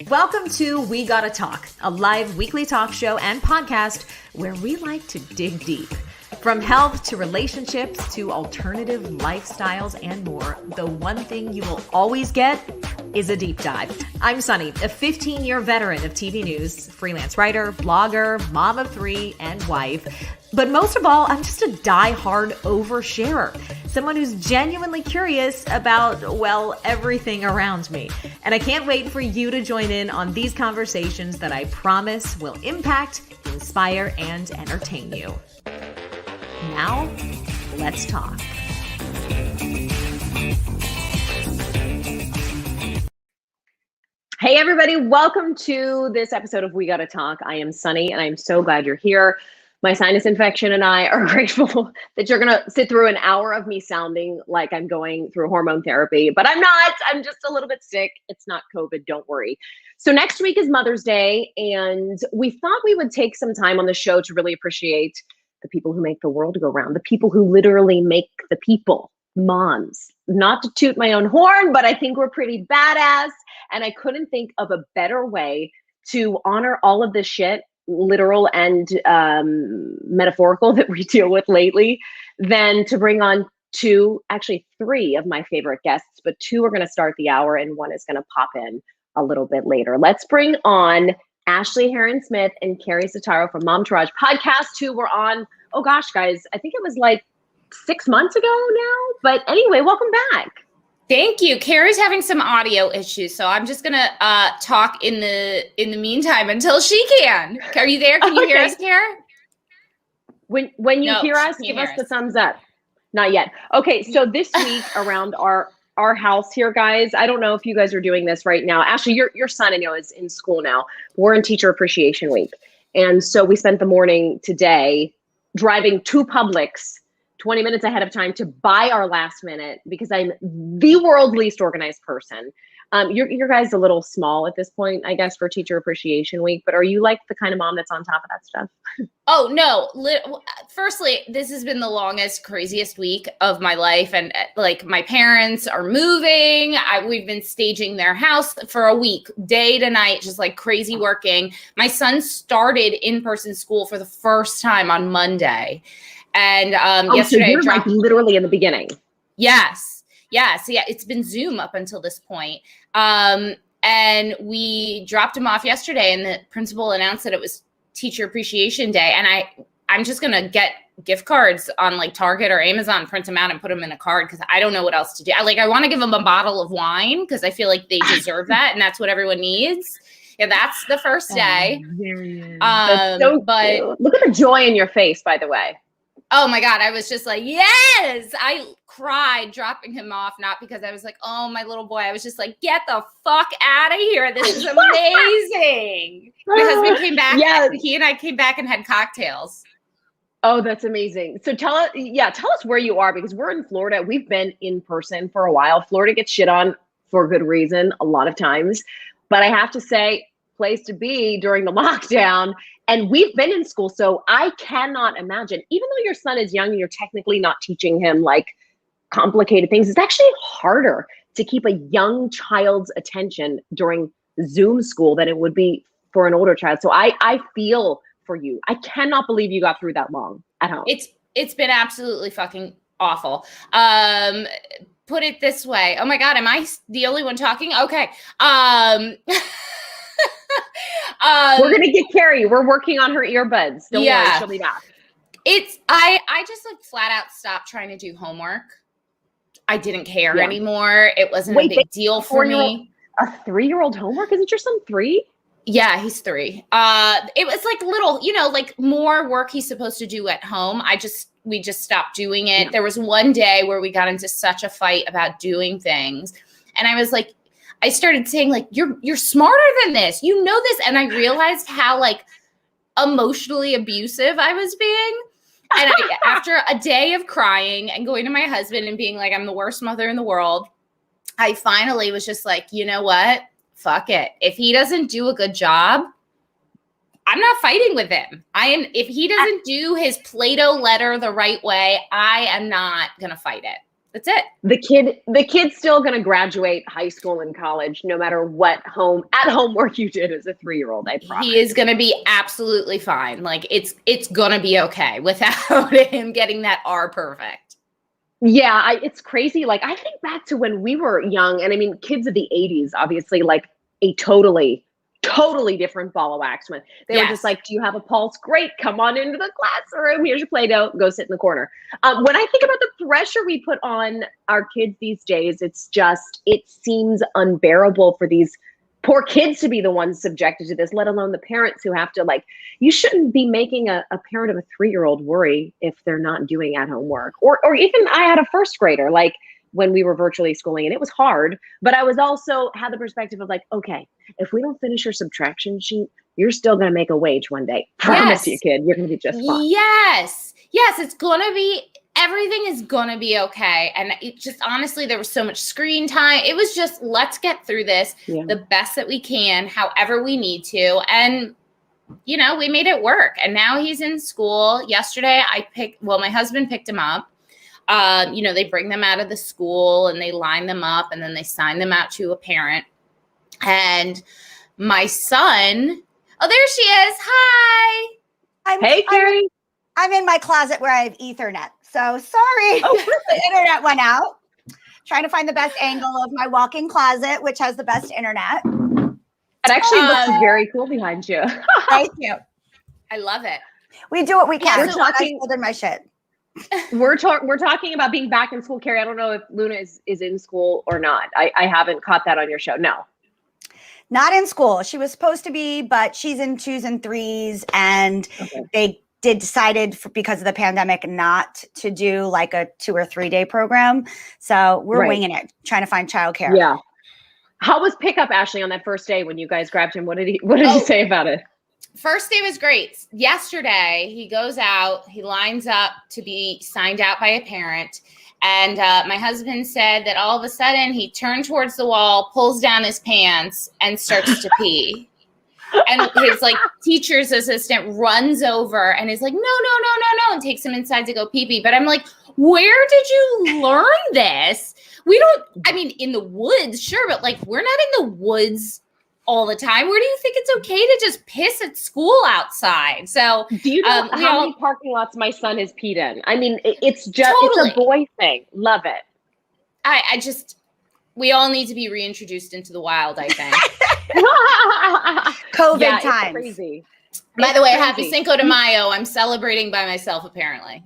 Welcome to We Gotta Talk, a live weekly talk show and podcast where we like to dig deep. From health to relationships to alternative lifestyles and more, the one thing you will always get is a deep dive. I'm Sonni, a 15-year veteran of TV news, freelance writer, blogger, mom of 3, and wife. But most of all, I'm just a die-hard oversharer, someone who's genuinely curious about, well, everything around me. And I can't wait for you to join in on these conversations that I promise will impact, inspire, and entertain you. Now, let's talk. Hey everybody, welcome to this episode of We Gotta Talk. I am Sonni and I'm so glad you're here. My sinus infection and I are grateful that you're gonna sit through an hour of me sounding like I'm going through hormone therapy, but I'm not. I'm just a little bit sick. It's not COVID, don't worry. So next week is Mother's Day, and we thought we would take some time on the show to really appreciate the people who make the world go round, the people who literally make the people, moms. Not to toot my own horn, but I think we're pretty badass, and I couldn't think of a better way to honor all of this shit, literal and metaphorical, that we deal with lately, than to bring on two, actually 3 of my favorite guests, but 2 are going to start the hour and 1 is going to pop in a little bit later. Let's bring on Ashley Hearon-Smith and Keri Setaro from Momtourage podcast, who were on, oh gosh, guys, I think it was like 6 months ago now. But anyway, welcome back. Thank you. Keri's having some audio issues, so I'm just gonna talk in the meantime until she can. Are you there? Can you hear us, Keri? When you hear us, give us the thumbs up. Not yet. Okay, so this week around our house here, guys, I don't know if you guys are doing this right now. Ashley, your son, I know, is in school now. We're in Teacher Appreciation Week, and so we spent the morning today driving to Publix 20 minutes ahead of time to buy our last minute because I'm the world's least organized person. Your guys a little small at this point, I guess, for Teacher Appreciation Week, but are you like the kind of mom that's on top of that stuff? Oh, no. Firstly, this has been the longest, craziest week of my life. And like my parents are moving. We've been staging their house for a week, day to night, just like crazy working. My son started in-person school for the first time on Monday. And yesterday, so you're like literally in the beginning. Yes. Yeah. So yeah, it's been Zoom up until this point. And we dropped him off yesterday, and the principal announced that it was Teacher Appreciation Day. And I'm just going to get gift cards on like Target or Amazon, print them out and put them in a card because I don't know what else to do. I want to give them a bottle of wine because I feel like they deserve that. And that's what everyone needs. Yeah, that's the first day. That's so cute. Look at the joy in your face, by the way. Oh my God. I was just like, yes, I cried dropping him off. Not because I was like, oh, my little boy. I was just like, get the fuck out of here. This is amazing. My husband came back. Yes. He and I came back and had cocktails. Oh, that's amazing. So tell us where you are, because we're in Florida. We've been in person for a while. Florida gets shit on for good reason a lot of times. But I have to say, place to be during the lockdown. And we've been in school, so I cannot imagine, even though your son is young and you're technically not teaching him like complicated things, it's actually harder to keep a young child's attention during Zoom school than it would be for an older child. So I feel for you. I cannot believe you got through that long at home. It's been absolutely fucking awful. Put it this way. Oh my God, am I the only one talking? Okay. We're gonna get Keri. We're working on her earbuds. Don't worry, she'll be back. I just like flat out stopped trying to do homework. I didn't care anymore. It wasn't a big deal for me. A 3-year-old homework? Isn't your son 3? Yeah, he's 3. It was like little, like more work he's supposed to do at home. We just stopped doing it. Yeah. There was one day where we got into such a fight about doing things, and I was like, I started saying like, you're smarter than this. You know this. And I realized how like emotionally abusive I was being. And after a day of crying and going to my husband and being like, I'm the worst mother in the world, I finally was just like, you know what? Fuck it. If he doesn't do a good job, I'm not fighting with him. If he doesn't do his Play-Doh letter the right way, I am not going to fight it. That's it. The kid's still going to graduate high school and college, no matter what at home work you did as a 3-year-old. I promise. He is going to be absolutely fine. Like it's going to be okay without him getting that R perfect. Yeah, it's crazy. Like I think back to when we were young, and I mean, kids of the 80s, obviously, like a totally different ball of wax. When they were just like, "Do you have a pulse? Great, come on into the classroom. Here's your Play-Doh. Go sit in the corner." When I think about the pressure we put on our kids these days, it seems unbearable for these poor kids to be the ones subjected to this, let alone the parents who have to, like, you shouldn't be making a parent of a 3-year-old worry if they're not doing at-home work. Or even I had a first grader, like, when we were virtually schooling, and it was hard, but I was also had the perspective of like, okay, if we don't finish your subtraction sheet, you're still going to make a wage one day. Promise you, kid, you're going to be just fine. Yes, it's going to be, everything is going to be okay. And it just, honestly, there was so much screen time. It was just, let's get through this the best that we can, however we need to. And, you know, we made it work. And now he's in school. Yesterday, my husband picked him up. You know, they bring them out of the school and they line them up and then they sign them out to a parent. And my son, oh, there she is. Hi. Hey, Keri. I'm in my closet where I have Ethernet. So sorry. The internet went out. Trying to find the best angle of my walk-in closet, which has the best internet. It actually looks very cool behind you. Thank you. I love it. We do what we can. We're talking in my shit. We're talking about being back in school, Keri. I don't know if Luna is in school or not. I haven't caught that on your show. No. Not in school. She was supposed to be, but she's in 2s and 3s, and they decided because of the pandemic not to do like a 2 or 3 day program. So we're winging it, trying to find childcare. Yeah. How was pickup, Ashley, on that first day when you guys grabbed him? What did he say about it? First day was great. Yesterday, he goes out, he lines up to be signed out by a parent. And my husband said that all of a sudden he turned towards the wall, pulls down his pants, and starts to pee. And his like teacher's assistant runs over and is like, no, and takes him inside to go pee-pee. But I'm like, where did you learn this? In the woods, sure, but like we're not in the woods all the time. Where do you think it's okay to just piss at school outside? So do you know how many parking lots my son has peed in? I mean, it's it's a boy thing. Love it. We all need to be reintroduced into the wild, I think. COVID times. It's crazy. By the way, happy Cinco de Mayo. I'm celebrating by myself, apparently.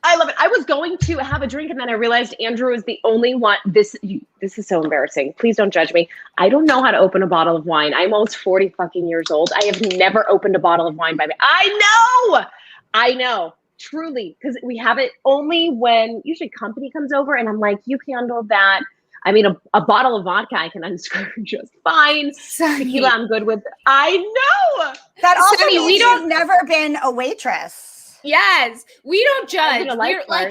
I love it. I was going to have a drink and then I realized Andrew is the only one. This is so embarrassing. Please don't judge me. I don't know how to open a bottle of wine. I'm almost 40 fucking years old. I have never opened a bottle of wine by me. I know. Truly. Because we have it only when usually company comes over and I'm like, you handle that. I mean, a bottle of vodka I can unscrew just fine. Tequila I'm good with. I know. That also means you've never been a waitress. Yes, we don't judge.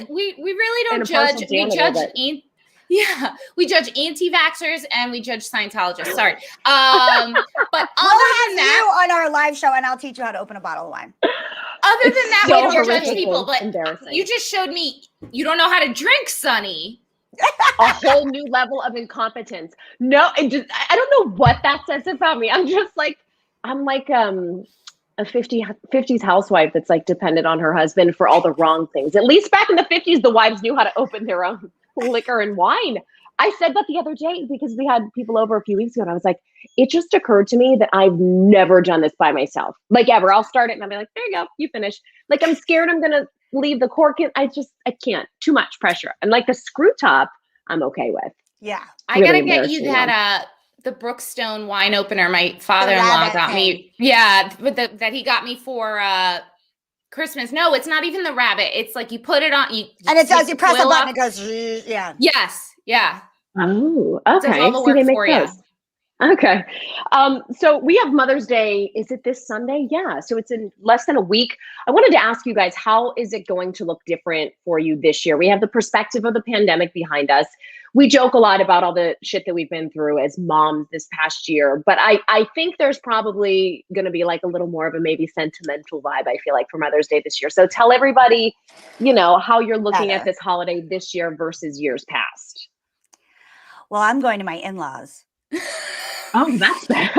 We really don't judge. We judge anti-vaxxers and we judge Scientologists. Sorry. But other than that, on our live show, and I'll teach you how to open a bottle of wine. Other than that, we don't judge people. But you just showed me you don't know how to drink, Sonni. A whole new level of incompetence. No, I don't know what that says about me. I'm like a 50s housewife that's like dependent on her husband for all the wrong things. At least back in the 50s, the wives knew how to open their own liquor and wine. I said that the other day because we had people over a few weeks ago and I was like, it just occurred to me that I've never done this by myself. Like ever. I'll start it and I'll be like, there you go, you finish. Like I'm scared I'm going to leave the cork in. I can't. Too much pressure. And like the screw top, I'm okay with. Yeah. I got to get you that, the Brookstone wine opener my father-in-law got me. Yeah, but that he got me for Christmas. No, it's not even the rabbit. It's like you put it on. You press a button, it goes, yeah. Yes, yeah. Oh, okay. All the work they make for those. Okay. So we have Mother's Day. Is it this Sunday? Yeah. So it's in less than a week. I wanted to ask you guys, how is it going to look different for you this year? We have the perspective of the pandemic behind us. We joke a lot about all the shit that we've been through as moms this past year, but I think there's probably going to be like a little more of a maybe sentimental vibe, I feel like, for Mother's Day this year. So tell everybody, how you're looking at this holiday this year versus years past. Well, I'm going to my in-laws. Oh, that's bad.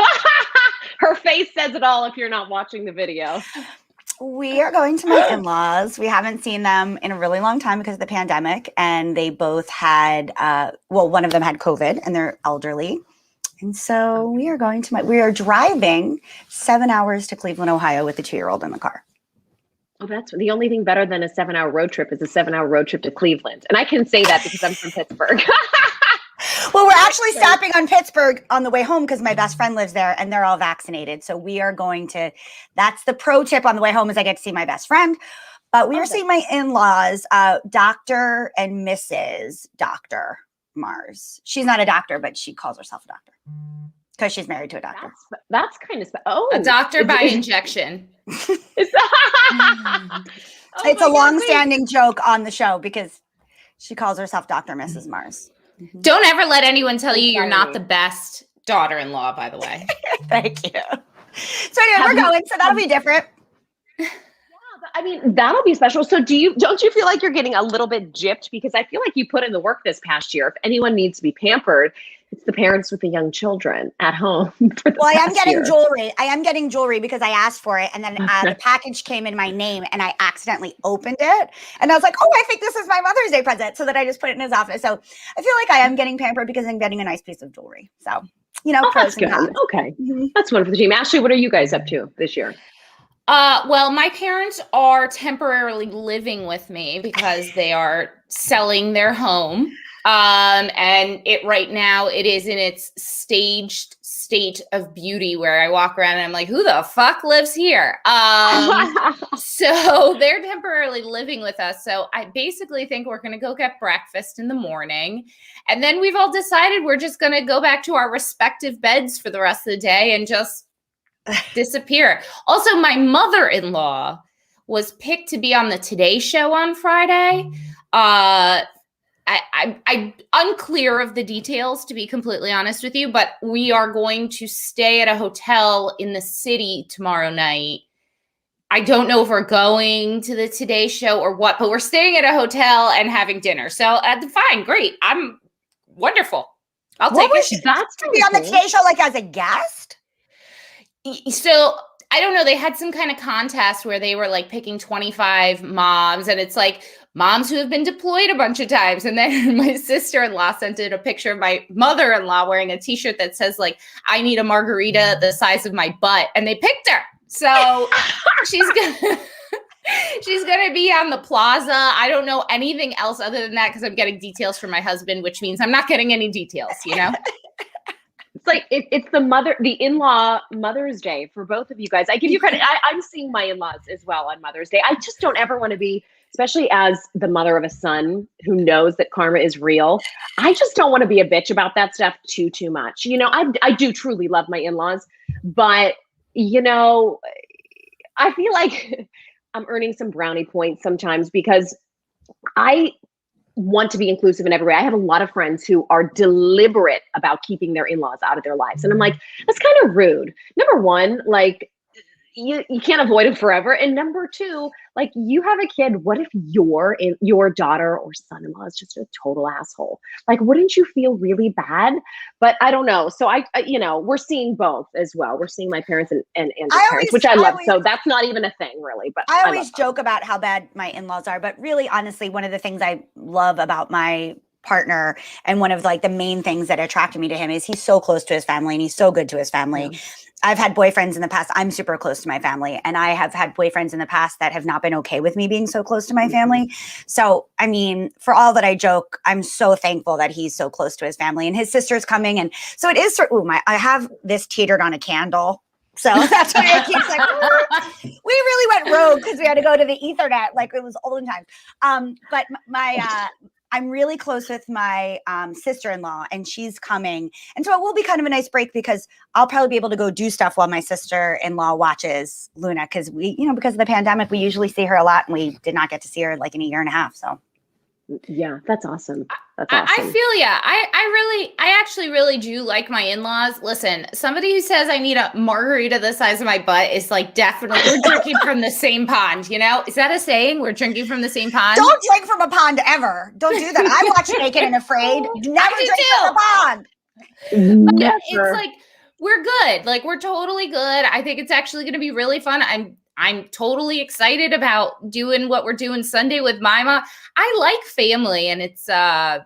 Her face says it all if you're not watching the video. We are going to my in-laws. We haven't seen them in a really long time because of the pandemic. And they both had, one of them had COVID and they're elderly. And so we are driving 7 hours to Cleveland, Ohio with the 2-year-old in the car. Oh, that's the only thing better than a 7-hour road trip is a 7-hour road trip to Cleveland. And I can say that because I'm from Pittsburgh. Well, we're actually stopping on Pittsburgh on the way home because my best friend lives there and they're all vaccinated. So we are going to, that's the pro tip on the way home is I get to see my best friend. But we are seeing my in-laws, Dr. and Mrs. Dr. Mars. She's not a doctor, but she calls herself a doctor because she's married to a doctor. That's kind of, a doctor by injection. It's a long-standing joke on the show because she calls herself Dr. Mrs. Mars. Mm-hmm. Don't ever let anyone tell you you're not the best daughter-in-law, by the way. Thank you. So anyway, we're going. So that'll be different. Yeah, but I mean, that'll be special. So don't you feel like you're getting a little bit gypped? Because I feel like you put in the work this past year. If anyone needs to be pampered, it's the parents with the young children at home. Well, I am getting jewelry. I am getting jewelry because I asked for it. And then the package came in my name and I accidentally opened it. And I was like, oh, I think this is my Mother's Day present. So that I just put it in his office. So I feel like I am getting pampered because I'm getting a nice piece of jewelry. So, that's good. Okay. Mm-hmm. That's one for the team. Ashley, what are you guys up to this year? Well, my parents are temporarily living with me because they are selling their home. And right now it is in its staged state of beauty where I walk around and I'm like, who the fuck lives here? So they're temporarily living with us. So I basically think we're going to go get breakfast in the morning. And then we've all decided we're just going to go back to our respective beds for the rest of the day and just disappear. Also, my mother-in-law was picked to be on the Today Show on Friday. I'm unclear of the details, to be completely honest with you, but we are going to stay at a hotel in the city tomorrow night. I don't know if we're going to the Today Show or what, but we're staying at a hotel and having dinner. So fine, great. I'm wonderful. I'll take it. That's to be on the Today Show like as a guest? So I don't know. They had some kind of contest where they were like picking 25 moms, and it's like moms who have been deployed a bunch of times. And then my sister-in-law sent in a picture of my mother-in-law wearing a t-shirt that says like, I need a margarita the size of my butt. And they picked her. So she's gonna be on the plaza. I don't know anything else other than that because I'm getting details from my husband, which means I'm not getting any details, It's like it's the in-law Mother's Day for both of you guys. I give you credit. I'm seeing my in-laws as well on Mother's Day. I just don't ever want to be, especially as the mother of a son who knows that karma is real. I just don't want to be a bitch about that stuff too much. I do truly love my in-laws, but I feel like I'm earning some brownie points sometimes because I want to be inclusive in every way. I have a lot of friends who are deliberate about keeping their in-laws out of their lives. And I'm like, that's kind of rude. Number one, like you can't avoid them forever. And number two, like you have a kid. What if your daughter or son-in-law is just a total asshole? Like, wouldn't you feel really bad? But I don't know. So I we're seeing both as well. We're seeing my parents and their parents, which I love. So that's not even a thing really, but I always joke about how bad my in-laws are, but really honestly, one of the things I love about my partner and one of like the main things that attracted me to him is he's so close to his family and he's so good to his family. Yeah. I've had boyfriends in the past. I'm super close to my family, and I have had boyfriends in the past that have not been okay with me being so close to my family. So, I mean, for all that I joke, I'm so thankful that he's so close to his family, and his sister's coming. And so it is, I have this teetered on a candle. So that's why I keep like, we really went rogue because we had to go to the Ethernet, like it was olden times. But I'm really close with my sister-in-law, and she's coming. And so it will be kind of a nice break because I'll probably be able to go do stuff while my sister-in-law watches Luna, because because of the pandemic, we usually see her a lot, and we did not get to see her like in a year and a half. So yeah, that's awesome. That's awesome. I feel ya. I actually really do like my in-laws. Listen, somebody who says I need a margarita the size of my butt is like definitely we're drinking from the same pond. Is that a saying? We're drinking from the same pond. Don't drink from a pond ever. Don't do that. I watch Naked and Afraid. Never drink from a pond. Never. It's like we're good. Like we're totally good. I think it's actually going to be really fun. I'm totally excited about doing what we're doing Sunday with Mima. I like family, and it's I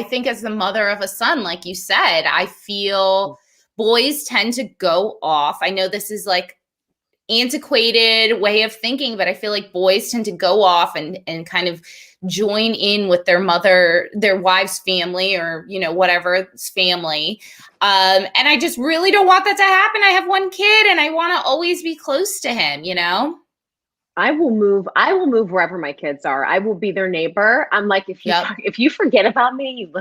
think as the mother of a son, like you said, I feel boys tend to go off. I know this is like antiquated way of thinking, but I feel like boys tend to go off and kind of join in with their wife's family, or whatever's family. And I just really don't want that to happen. I have one kid and I want to always be close to him, I will move wherever my kids are. I will be their neighbor. I'm like, if you forget about me,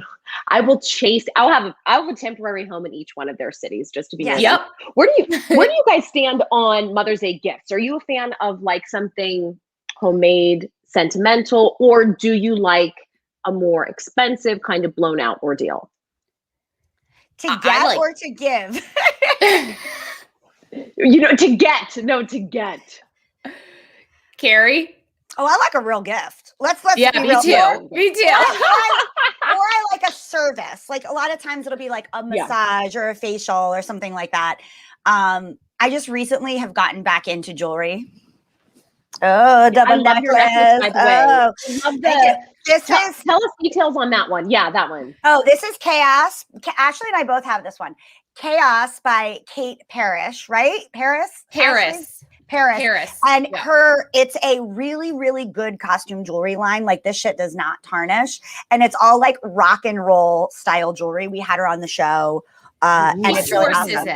I will chase. I'll have a temporary home in each one of their cities just to be. Yep. Where do you guys stand on Mother's Day gifts? Are you a fan of like something homemade, sentimental, or do you like a more expensive kind of blown out ordeal? To get or to give? To get. Keri? Oh, I like a real gift. Let's yeah, be me real too. here. Me too. Or I like a service. Like a lot of times it'll be like a massage or a facial or something like that. I just recently have gotten back into jewelry. Oh, double necklace. I love tell us details on that one. Yeah, that one. Oh, this is Chaos. Ashley and I both have this one. Chaos by Kate Parrish, right? Paris. And it's a really, really good costume jewelry line. Like this shit does not tarnish. And it's all like rock and roll style jewelry. We had her on the show. And it's really awesome.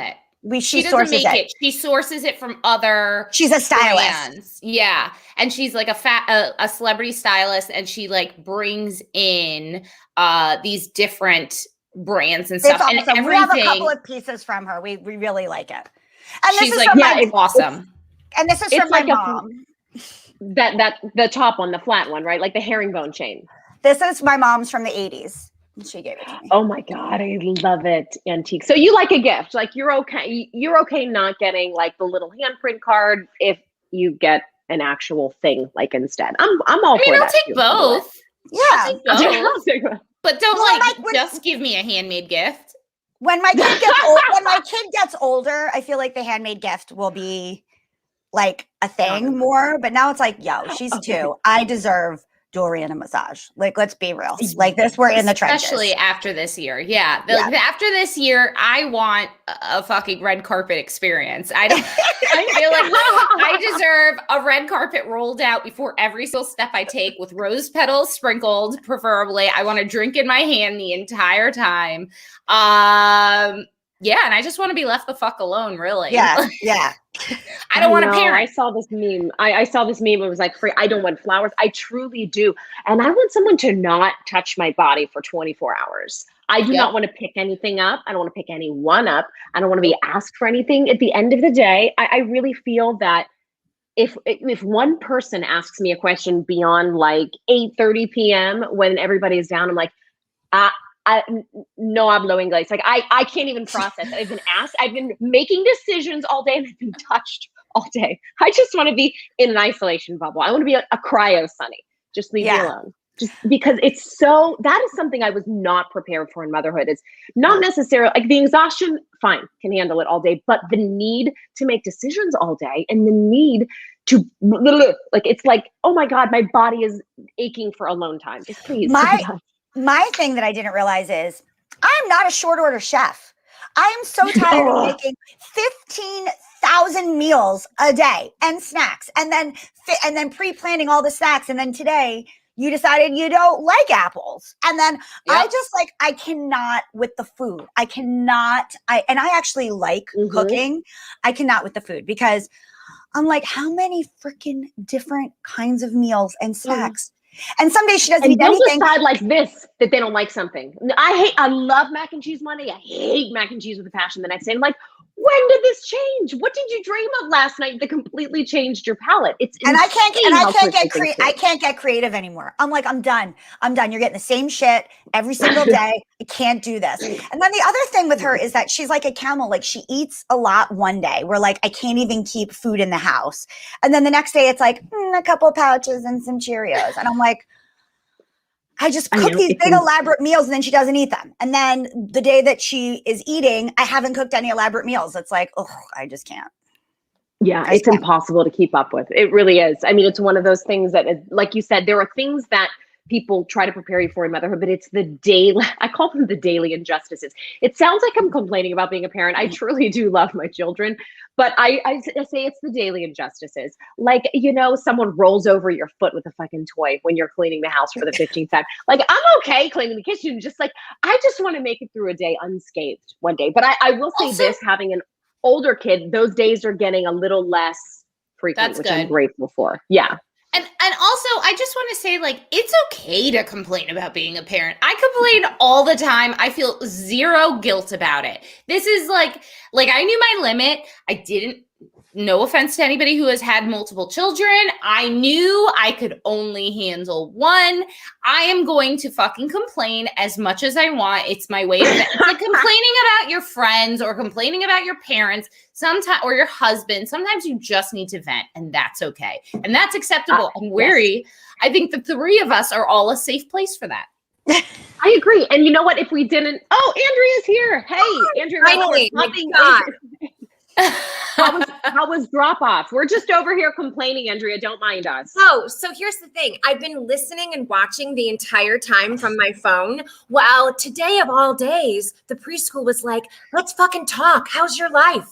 She doesn't make it. She sources it from other. She's a stylist. Brands. Yeah. And she's like a celebrity stylist, and she like brings in these different brands and stuff. Awesome. And everything. We have a couple of pieces from her. We really like it. And she's like, it's awesome. And this is from my mom. That the top one, the flat one, right? Like the herringbone chain. This is my mom's from the 80s. She gave it to me. Oh my God, I love it. Antique. So you like a gift. Like you're okay not getting like the little handprint card if you get an actual thing like instead. I'm all for that. I'll take both. Yeah. I'll take both. But don't just give me a handmade gift. When my kid gets older, I feel like the handmade gift will be like a thing more. But now it's like, she's 2. I deserve jewelry and a massage. Like, let's be real. Like this, we're in the trenches. Especially after this year. Yeah. After this year, I want a fucking red carpet experience. I feel like I deserve a red carpet rolled out before every single step I take with rose petals sprinkled, preferably. I want to drink in my hand the entire time. Yeah, and I just want to be left the fuck alone, really. Yeah. I don't want to parent. I saw this meme. I saw this meme. It was like, I don't want flowers. I truly do. And I want someone to not touch my body for 24 hours. I do not want to pick anything up. I don't want to pick anyone up. I don't want to be asked for anything. At the end of the day, I really feel that if one person asks me a question beyond like 8:30 p.m. when everybody's down, I'm like, no hablo inglés. Like I can't even process. I've been asked. I've been making decisions all day, and I've been touched all day. I just want to be in an isolation bubble. I want to be a cryo Sonni. Just leave me alone. Just because that is something I was not prepared for in motherhood. It's not necessarily like the exhaustion, fine, can handle it all day, but the need to make decisions all day and the need to like, it's like, oh my God, my body is aching for alone time. Just please. My thing that I didn't realize is I'm not a short order chef. I am so tired of making 15,000 meals a day and snacks and then pre-planning all the snacks. And then today you decided you don't like apples. And then I cannot with the food. I actually like cooking. I cannot with the food because I'm like, how many freaking different kinds of meals and snacks And some days she doesn't And eat they'll anything. decide like this, that they don't like something. I love mac and cheese one day. I hate mac and cheese with a passion the next day. I'm like, when did this change? What did you dream of last night that completely changed your palate? It's And I can't can't get creative anymore. I'm like, I'm done. You're getting the same shit every single day. I can't do this. And then the other thing with her is that she's like a camel. Like she eats a lot one day where like I can't even keep food in the house. And then the next day it's like a couple pouches and some Cheerios. And I'm like, I just cook these big elaborate meals and then she doesn't eat them. And then the day that she is eating, I haven't cooked any elaborate meals. It's like, oh, I just can't. Yeah, it's impossible to keep up with. It really is. I mean, it's one of those things that, like you said, there are things that people try to prepare you for in motherhood, but it's the daily, I call them the daily injustices. It sounds like I'm complaining about being a parent. I truly do love my children, but I say it's the daily injustices. Like, you know, someone rolls over your foot with a fucking toy when you're cleaning the house for the 15th time. Like, I'm okay cleaning the kitchen. Just like, I just want to make it through a day unscathed one day. But I will say also, this, having an older kid, those days are getting a little less frequent, which I'm grateful for. Yeah. And also, I just want to say, like, it's okay to complain about being a parent. I complain all the time. I feel zero guilt about it. This is like I knew my limit. I didn't, no offense to anybody who has had multiple children. I knew I could only handle one. I am going to fucking complain as much as I want. It's my way of it's like complaining about your friends or complaining about your parents sometimes or your husband. Sometimes you just need to vent, and that's okay. And that's acceptable. And Weary, I think the three of us are all a safe place for that. I agree. And you know what? If we didn't, Andrea's here. Hey, Andrea. Finally, How was drop off? We're just over here complaining, Andrea. Don't mind us. So here's the thing. I've been listening and watching the entire time from my phone. Well, today of all days, the preschool was like, let's fucking talk. How's your life?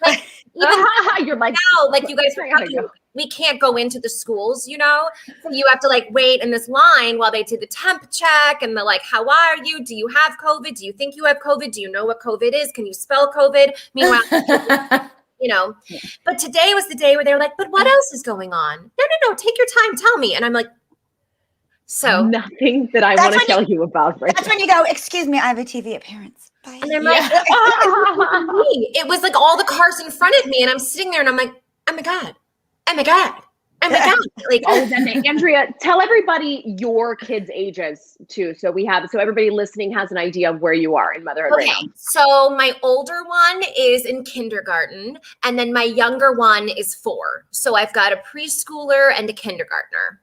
Like, even you're like, now, like you guys were talking, we can't go into the schools, you know? So you have to like wait in this line while they do the temp check and they're like, how are you? Do you have COVID? Do you think you have COVID? Do you know what COVID is? Can you spell COVID? Meanwhile, you know, but today was the day where they were like, but what else is going on? No, take your time. Tell me. And I'm like, so nothing that I want to tell you about. Right that's now. When you go, excuse me, I have a TV appearance. Bye. And I'm like, it was like all the cars in front of me and I'm sitting there and I'm like, oh my God. Like, Andrea, tell everybody your kids' ages too. So everybody listening has an idea of where you are in motherhood right now. So my older one is in kindergarten and then my younger one is 4. So I've got a preschooler and a kindergartner.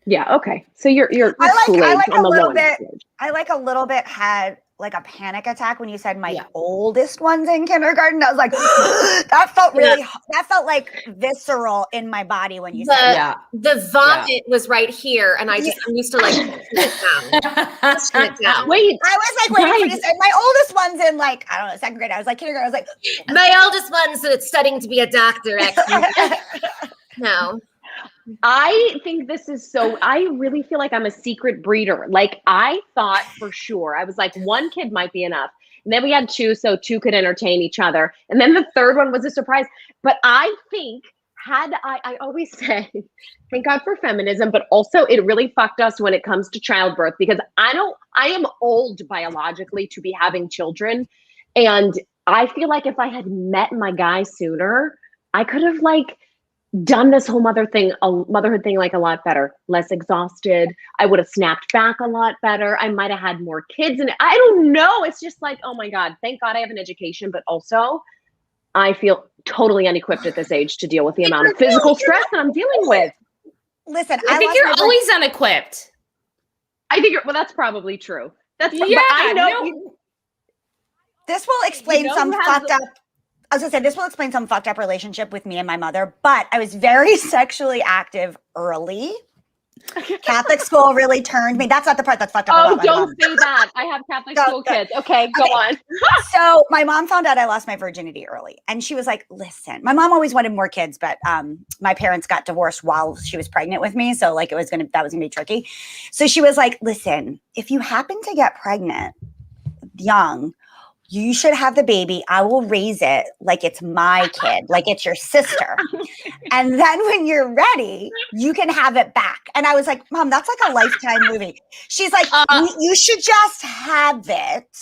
Yeah. Okay. So you're I like a little bit had like a panic attack when you said my oldest one's in kindergarten. I was like, that felt like visceral in my body when you said that. The vomit was right here. And I'm used to like pushing it down. Wait, I was like, waiting for this. And my oldest one's in like, I don't know, 2nd grade. I was like, kindergarten. I was like, my oldest one's studying to be a doctor. No. I think this is I really feel like I'm a secret breeder. Like I thought for sure, I was like, one kid might be enough. And then we had 2, so 2 could entertain each other. And then the 3rd one was a surprise. But I think I always say, thank God for feminism, but also it really fucked us when it comes to childbirth because I am old biologically to be having children. And I feel like if I had met my guy sooner, I could have like done this whole motherhood thing like a lot better, less exhausted. I would have snapped back a lot better. I might have had more kids. And I don't know. It's just like, oh my God, thank God I have an education, but also I feel totally unequipped at this age to deal with the amount of physical stress that I'm dealing with. Listen, I think you're always unequipped. I think that's probably true. That's I know. This will explain some fucked up. I was gonna say, this will explain some fucked up relationship with me and my mother, but I was very sexually active early. Catholic school really turned me. That's not the part that's fucked up. Oh, don't say that. I have Catholic school kids. Okay, go on. So my mom found out I lost my virginity early. And she was like, listen, my mom always wanted more kids, but my parents got divorced while she was pregnant with me. So like that was gonna be tricky. So she was like, listen, if you happen to get pregnant young, you should have the baby. I will raise it like it's my kid, like it's your sister. And then when you're ready, you can have it back. And I was like, Mom, that's like a Lifetime movie. She's like, you should just have it.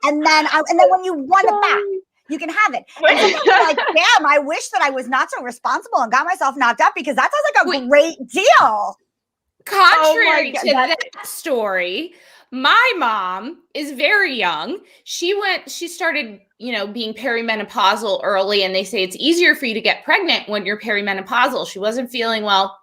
And then when you want it back, you can have it. And I'm like, damn, I wish that I was not so responsible and got myself knocked up, because that sounds like a great deal. Contrary to that story, my mom is very young. She started, being perimenopausal early, and they say it's easier for you to get pregnant when you're perimenopausal. She wasn't feeling well.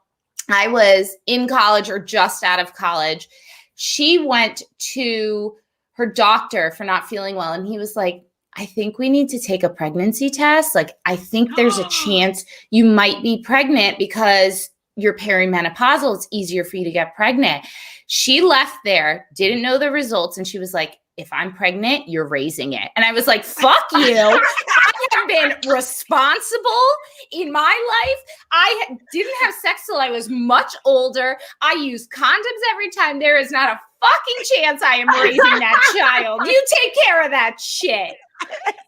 I was in college or just out of college. She went to her doctor for not feeling well, and he was like, I think we need to take a pregnancy test. Like, I think there's a chance you might be pregnant because you're perimenopausal. It's easier for you to get pregnant. She left there, didn't know the results, and she was like, if I'm pregnant, you're raising it. And I was like, fuck you. I have been responsible in my life. I didn't have sex till I was much older. I use condoms every time. There is not a fucking chance I am raising that child. You take care of that shit.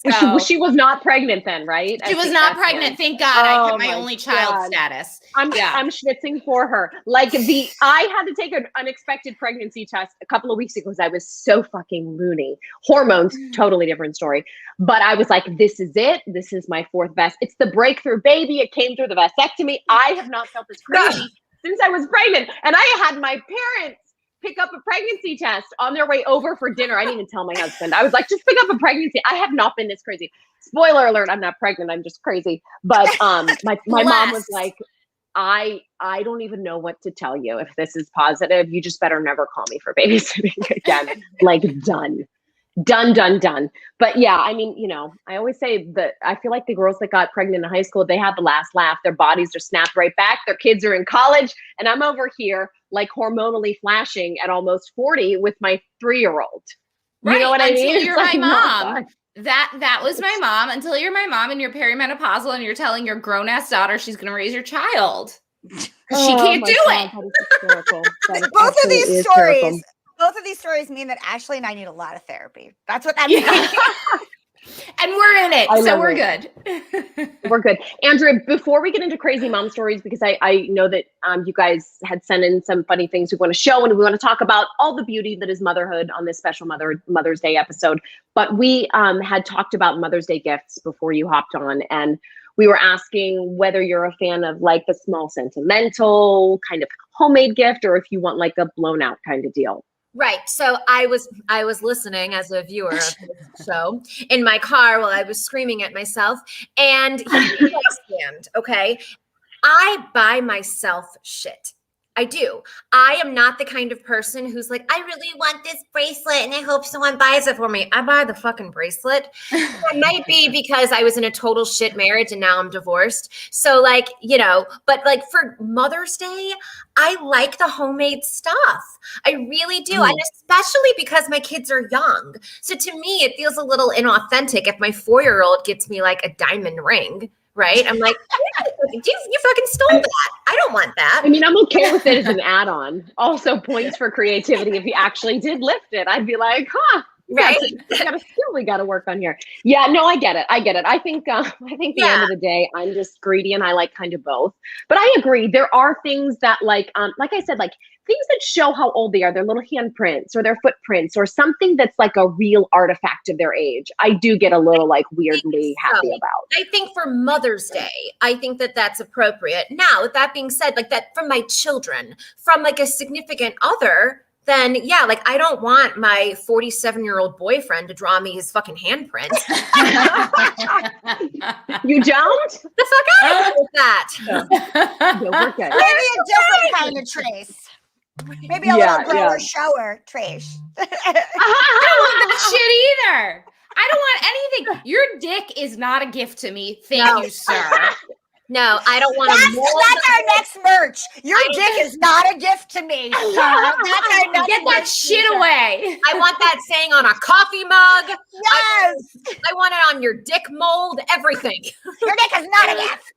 So, she was not pregnant then, right? She was not pregnant. Thank God. I had my only child status. I'm schwitzing for her. Like I had to take an unexpected pregnancy test a couple of weeks ago because I was so fucking loony. Hormones, totally different story. But I was like, this is it. This is my fourth best. It's the breakthrough baby. It came through the vasectomy. I have not felt this crazy since I was pregnant. And I had my parents pick up a pregnancy test on their way over for dinner. I didn't even tell my husband. I was like, just pick up a pregnancy. I have not been this crazy. Spoiler alert, I'm not pregnant. I'm just crazy. But my mom was like, I don't even know what to tell you. If this is positive, you just better never call me for babysitting again. Like, done. But yeah, I mean, I always say that I feel like the girls that got pregnant in high school, they had the last laugh. Their bodies are snapped right back. Their kids are in college. And I'm over here like hormonally flashing at almost 40 with my 3-year-old. Right, you know what I mean? You're my mom. That was my mom. Until you're my mom and you're perimenopausal and you're telling your grown-ass daughter she's going to raise your child. She can't do it. Both of these stories. Terrible. Both of these stories mean that Ashley and I need a lot of therapy. That's what that means. And we're in it, so we're good. We're good. Andrea, before we get into crazy mom stories, because I know that you guys had sent in some funny things we want to show, and we want to talk about all the beauty that is motherhood on this special Mother's Day episode. But we had talked about Mother's Day gifts before you hopped on, and we were asking whether you're a fan of like the small sentimental kind of homemade gift, or if you want like a blown out kind of deal. Right. So I was listening as a viewer of the show in my car while I was screaming at myself, and he stand. Okay. I buy myself shit. I do. I am not the kind of person who's like, I really want this bracelet and I hope someone buys it for me. I buy the fucking bracelet. It might be because I was in a total shit marriage and now I'm divorced. So like, but like for Mother's Day, I like the homemade stuff. I really do. And especially because my kids are young. So to me, it feels a little inauthentic if my 4-year-old gets me like a diamond ring. Right? I'm like, you fucking stole that. I don't want that. I mean, I'm okay with it as an add-on. Also points for creativity if you actually did lift it. I'd be like, right? We got a skill we got to work on here. Yeah, no, I get it. I think at the end of the day, I'm just greedy and I like kind of both. But I agree. There are things that like I said, like things that show how old they are, their little handprints or their footprints or something that's like a real artifact of their age. I do get a little like weirdly happy about. I think for Mother's Day, I think that that's appropriate. Now, with that being said, like that from my children, from like a significant other, then yeah, like I don't want my 47-year-old boyfriend to draw me his fucking handprint. You don't? The fuck out of with that. No, we're good. Maybe a different kind of trace. Maybe a little grower shower trace. I don't want that shit either. I don't want anything. Your dick is not a gift to me. Thank you, sir. No, I don't want to. That's our next merch. Your dick is not a gift to me. That's our next Get that shit away. I want that saying on a coffee mug. Yes. I want it on your dick mold, everything. Your dick is not a gift.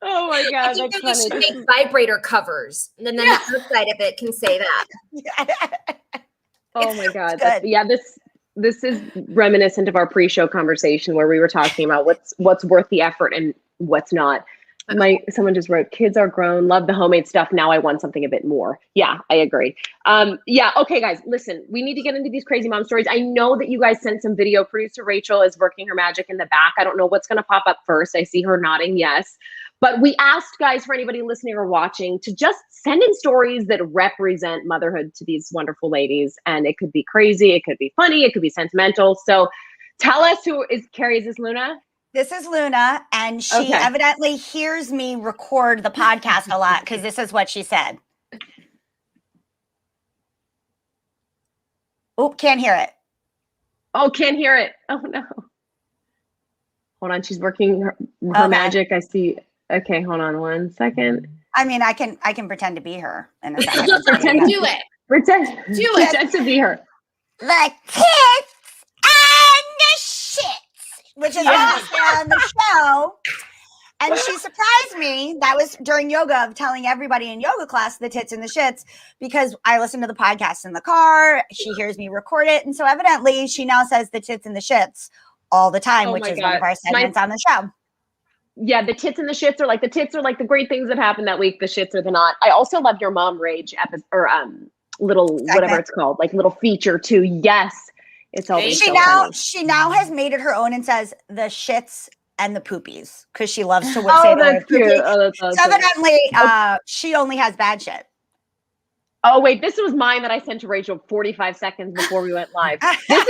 Oh my God. I think that you should make vibrator covers. And then the outside of it can say that. Oh my God. this is reminiscent of our pre-show conversation where we were talking about what's worth the effort and what's not. Someone just wrote, kids are grown, love the homemade stuff. Now I want something a bit more. Yeah, I agree. Yeah, okay, guys, listen, we need to get into these crazy mom stories. I know that you guys sent some video. Producer Rachel is working her magic in the back. I don't know what's going to pop up first. I see her nodding yes. But we asked, guys, for anybody listening or watching, to just send in stories that represent motherhood to these wonderful ladies. And it could be crazy, it could be funny, it could be sentimental. So tell us who is Keri. Is this Luna? This is Luna, and she evidently hears me record the podcast a lot because this is what she said. Oh, can't hear it. Oh, can't hear it. Oh, no. Hold on. She's working her magic. I see. Okay, hold on 1 second. I mean, I can pretend to be her in a second. Pretend Do it. Pretend to be her. The tits and the shits, which is on the show. And she surprised me. That was during yoga, of telling everybody in yoga class the tits and the shits, because I listen to the podcast in the car. She hears me record it. And so evidently she now says the tits and the shits all the time, which is one of our segments on the show. Yeah, the tits and the shits are like, the tits are like the great things that happened that week. The shits are the not. I also love your mom rage episode, or little whatever it's called, like little feature too. Yes, it's always she now has made it her own and says the shits and the poopies, because she loves to say the word poopy. That's awesome. So evidently, she only has bad shit. Oh, wait, this was mine that I sent to Rachel 45 seconds before we went live. This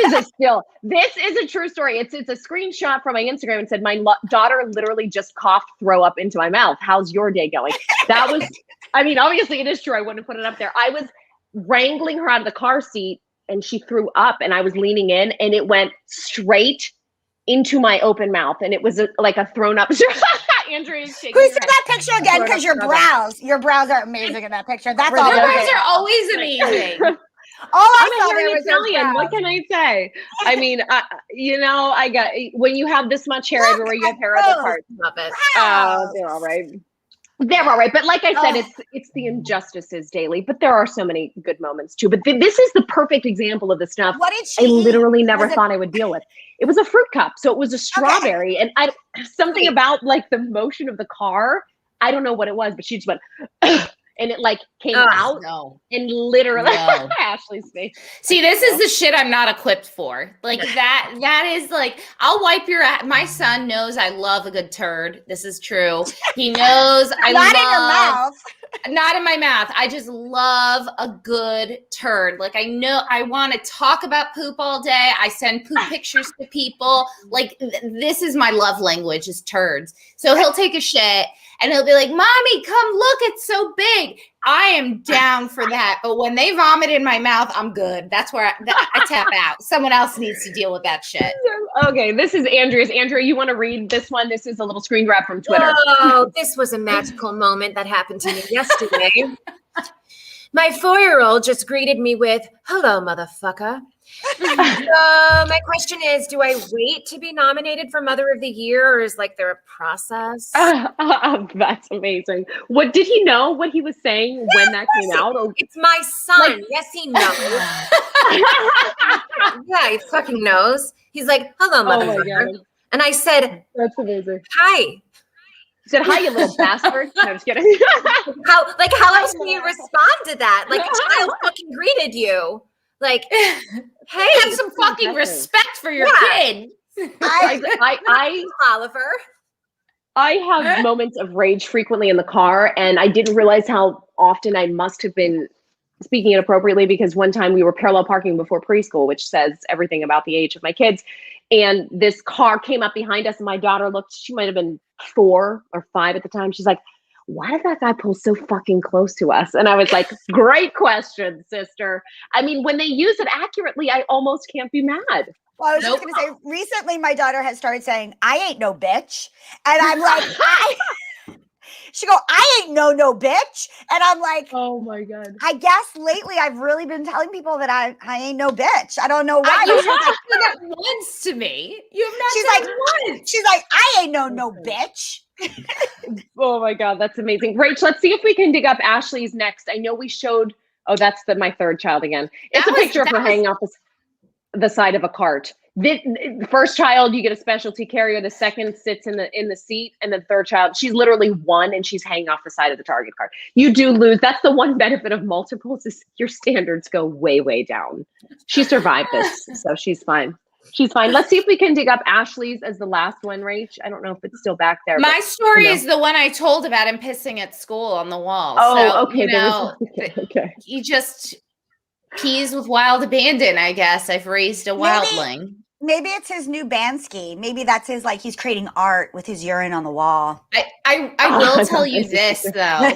is a true story. It's a screenshot from my Instagram and said, my daughter literally just coughed throw up into my mouth. How's your day going? That was, I mean, obviously it is true. I wouldn't have put it up there. I was wrangling her out of the car seat and she threw up and I was leaning in and it went straight into my open mouth. And it was like a thrown up. Andrea is shaking. Who said that picture again? Because your brows are amazing in that picture. That's all. Your brows are always amazing. All I saw there was Italian. What can I say? I mean, I got, when you have this much hair everywhere, you have hair other parts. Love it. They're all right. They're all right. But like I said, it's the injustices daily. But there are so many good moments too. But this is the perfect example of the stuff what did she I literally never thought I would deal with. It was a fruit cup. So it was a strawberry. Okay. And something about like the motion of the car, I don't know what it was, but she just went, and it like came out and literally Ashley's face. See, this is the shit I'm not equipped for. Like that is like, I'll wipe my son knows I love a good turd. This is true. He knows I love. Not in your mouth. Not in my mouth. I just love a good turd. Like, I know I want to talk about poop all day. I send poop pictures to people. Like, this is my love language, is turds. So he'll take a shit and he'll be like, Mommy, come look, it's so big. I am down for that. But when they vomit in my mouth, I'm good. That's where I tap out. Someone else needs to deal with that shit. Okay, this is Andrea's. Andrea, you want to read this one? This is a little screen grab from Twitter. Oh, this was a magical moment that happened to me yesterday. My 4-year-old just greeted me with, "Hello, motherfucker." My question is, do I wait to be nominated for Mother of the Year, or is like there a process? That's amazing. What did he know what he was saying when that came out? Or? It's my son. Like, yes, he knows. Yeah, he fucking knows. He's like, "Hello, motherfucker." And I said, "That's amazing." Hi. He said, "Hi, you little bastard." No, I'm just kidding. How else can you respond to that? Like, a child fucking greeted you. Like, hey, have some fucking respect for your kid. Oliver. I have moments of rage frequently in the car, and I didn't realize how often I must have been speaking inappropriately, because one time we were parallel parking before preschool, which says everything about the age of my kids. And this car came up behind us, and my daughter looked, she might have been 4 or 5 at the time. She's like, "Why did that guy pull so fucking close to us?" And I was like, "Great question, sister." I mean, when they use it accurately, I almost can't be mad. Well, I was just going to say, recently my daughter has started saying, "I ain't no bitch." And I'm like, she go, "I ain't no bitch." And I'm like, oh my God. I guess lately I've really been telling people that I ain't no bitch. I don't know why. You have said that once to me. You have not said once. She's like, "I ain't no bitch." Oh my God, that's amazing. Rach, let's see if we can dig up Ashley's next. I know we showed, that's my third child again. It's a picture of her hanging off this. the side of a cart. The first child, you get a specialty carrier. The second sits in the seat, and the third child, she's literally one, and she's hanging off the side of the Target cart. You do lose. That's the one benefit of multiples is your standards go way, way down. She survived this, so she's fine. She's fine. Let's see if we can dig up Ashley's as the last one, Rach. I don't know if it's still back there. My story is the one I told about him pissing at school on the wall. Oh, so, okay. Okay. He just pees with wild abandon, I guess. I've raised a wildling. Maybe it's his new Bansky. Maybe that's his, like, he's creating art with his urine on the wall. I will tell you this, though.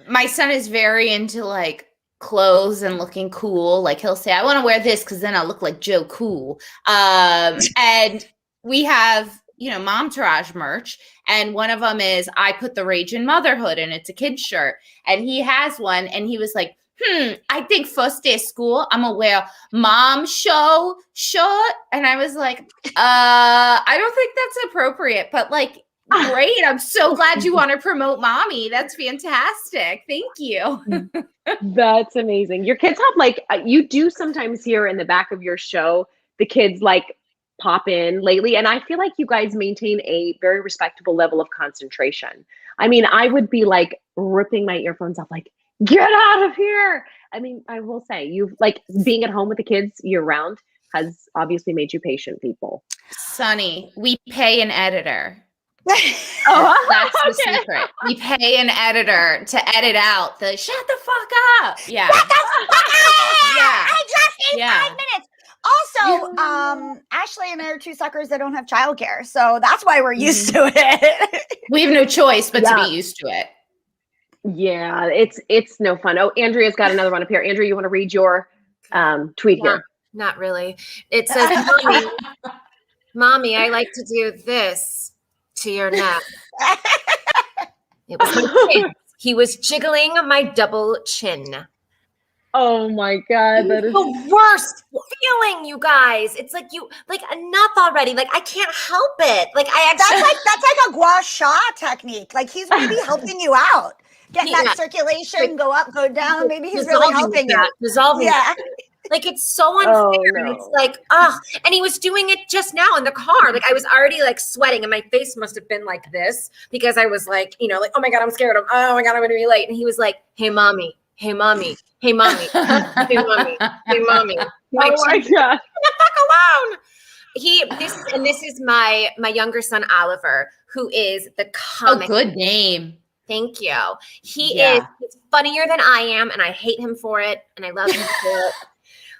My son is very into, like, clothes and looking cool. Like, he'll say, I want to wear this because then I'll look like Joe Cool. And we have, Momtourage merch. And one of them is I put the rage in motherhood, and it's a kid's shirt. And he has one, and he was like, I think first day of school, I'm gonna wear mom show shirt. And I was like, I don't think that's appropriate, but like, great. I'm so glad you want to promote mommy. That's fantastic. Thank you. That's amazing. Your kids have like, you do sometimes hear in the back of your show, the kids like pop in lately. And I feel like you guys maintain a very respectable level of concentration. I mean, I would be like ripping my earphones off, like, get out of here. I mean, I will say you've like being at home with the kids year round has obviously made you patient people. Sonni, we pay an editor. Oh, that's the secret. We pay an editor to edit out the shut the fuck up. Yeah. Shut the fuck up! Yeah. I just need 5 minutes. Also, Ashley and I are two suckers that don't have childcare, so that's why we're used to it. We have no choice but to be used to it. Yeah, it's no fun. Oh, Andrea's got another one up here. Andrea, you want to read your tweet here? Not really. It says, Mommy, I like to do this to your neck. It was my kid. He was jiggling my double chin. Oh my God, that is the worst feeling, you guys. It's like enough already. Like I can't help it. Like that's like a gua sha technique. Like he's maybe helping you out. Getting that circulation, go up, go down. Maybe he's really helping you. Dissolving. Yeah. Like it's so unfair. Oh, no. And it's like, and he was doing it just now in the car. Like I was already like sweating and my face must have been like this because I was like, like, oh my God, I'm scared. Oh my God, I'm going to be late. And he was like, hey, mommy. Hey, mommy. Hey, mommy. Hey, mommy. Hey, mommy. Oh my God. Leave the fuck alone. This is my younger son, Oliver, who is the comic. Oh, good name. Thank you. He's funnier than I am, and I hate him for it, and I love him for it.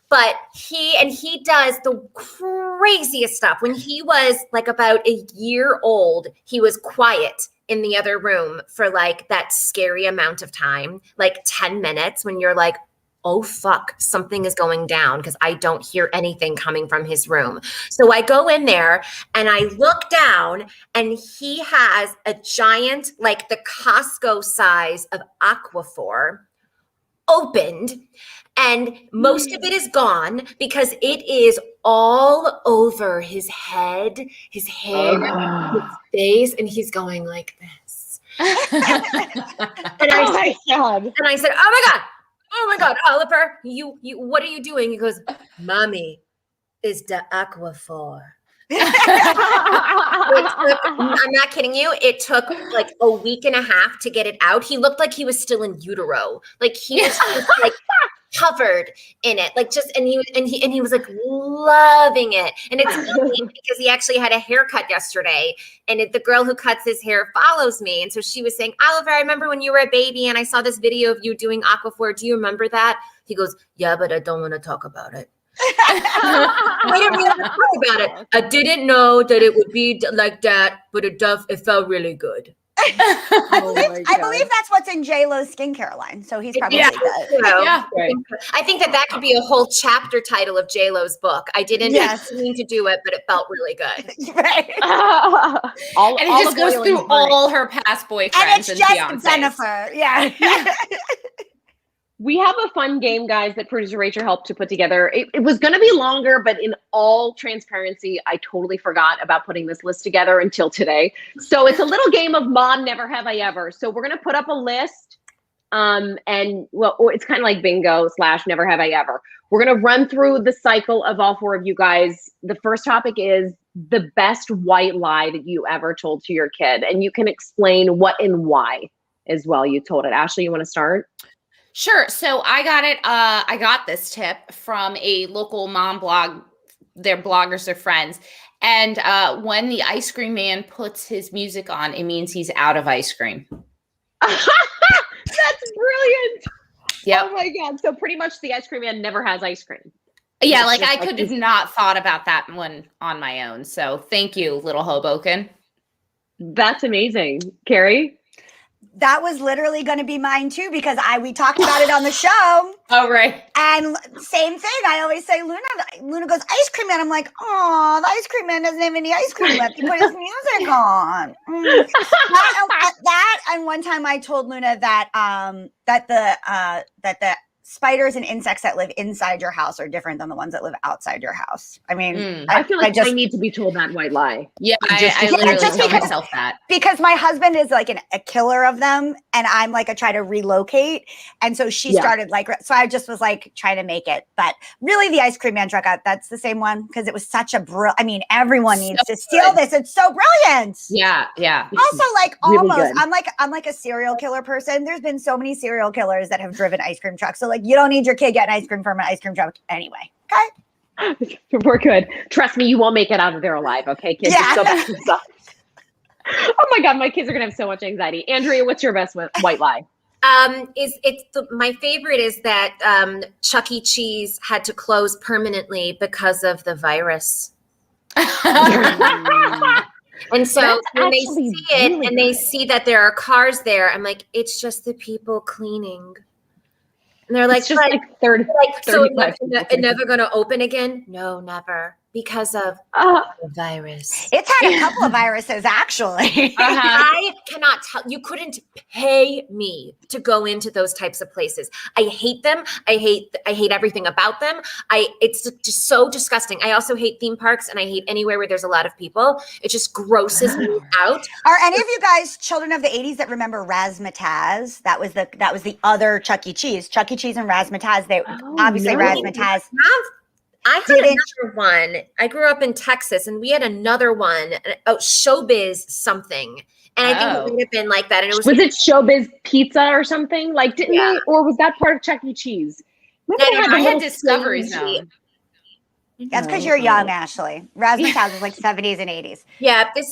But he does the craziest stuff. When he was like about a year old, he was quiet in the other room for like that scary amount of time, like 10 minutes when you're like, oh, fuck, something is going down because I don't hear anything coming from his room. So I go in there and I look down and he has a giant, like the Costco size of Aquaphor opened. And most of it is gone because it is all over his head, his hair, his face, and he's going like this. And I said, oh my God, Oliver, you, what are you doing? He goes, Mommy, is the Aquaphor. I'm not kidding you. It took like a week and a half to get it out. He looked like he was still in utero. Like he was just like covered in it, like just, and he was like loving it. And it's funny because he actually had a haircut yesterday, and the girl who cuts his hair follows me, and so she was saying, Oliver, I remember when you were a baby, and I saw this video of you doing Aquaphor. Do you remember that? He goes, yeah, but I don't want to talk about it. I didn't want to talk about it. I didn't know that it would be like that, but it felt really good. I believe that's what's in J-Lo's skincare line. So he's probably good. I think that could be a whole chapter title of J-Lo's book. I didn't mean to do it, but it felt really good. Right. And it just goes through all her past boyfriends and it's just fiancés. Jennifer. Yeah. We have a fun game, guys, that producer Rachel helped to put together. It was going to be longer, but in all transparency, I totally forgot about putting this list together until today. So it's a little game of Mom Never Have I Ever. So we're going to put up a list And well, it's kind of like bingo / never have I ever. We're going to run through the cycle of all 4 of you guys. The first topic is the best white lie that you ever told to your kid. And you can explain what and why as well you told it. Ashley, you want to start? Sure. So I got it. I got this tip from a local mom blog. Their bloggers are friends. And when the ice cream man puts his music on, it means he's out of ice cream. That's brilliant. Yeah. Oh my God. So pretty much the ice cream man never has ice cream. Yeah. Like I could have not thought about that one on my own. So thank you, little Hoboken. That's amazing. Keri? That was literally going to be mine too, because we talked about it on the show. Oh, right. And same thing. I always say, Luna goes, ice cream man. I'm like, oh, the ice cream man doesn't have any ice cream left. He put his music on. That and one time I told Luna that that the spiders and insects that live inside your house are different than the ones that live outside your house. I mean, I feel like I need to be told that white lie. Yeah, I literally tell myself that. Because my husband is like a killer of them, and I'm like try to relocate. And so she started so I just was like trying to make it. But really the ice cream man truck out, that's the same one, because it was such a everyone needs to steal this. It's so brilliant. Yeah, yeah. Also, like Really almost, good. I'm like a serial killer person. There's been so many serial killers that have driven ice cream trucks. So like you don't need your kid getting ice cream from an ice cream truck anyway. Okay. We're good. Trust me, you won't make it out of there alive. Okay, kids. Yeah. Oh my God, my kids are gonna have so much anxiety. Andrea, what's your best white lie? My favorite is that Chuck E. Cheese had to close permanently because of the virus. And so when they see it and they see that there are cars there, I'm like, it's just the people cleaning. And they're like, it's just like 30, so it's never going to open again? No, never. Because of the virus. It's had a couple of viruses, actually. I cannot tell. You couldn't pay me to go into those types of places. I hate them. I hate everything about them. It's just so disgusting. I also hate theme parks, and I hate anywhere where there's a lot of people. It just grosses me out. Are any of you guys children of the 80s that remember Razzmatazz? That was the other Chuck E. Cheese. Chuck E. Cheese and Razzmatazz. Razzmatazz. I had another one. I grew up in Texas, and we had another one. Showbiz something, and I think it would have been like that. And it was it Showbiz Pizza or something? Like, didn't they? Or was that part of Chuck E. Cheese? I had Discovery Zone. That's because you're young, Ashley. Razzmatazz was like 70s and 80s. Yeah, there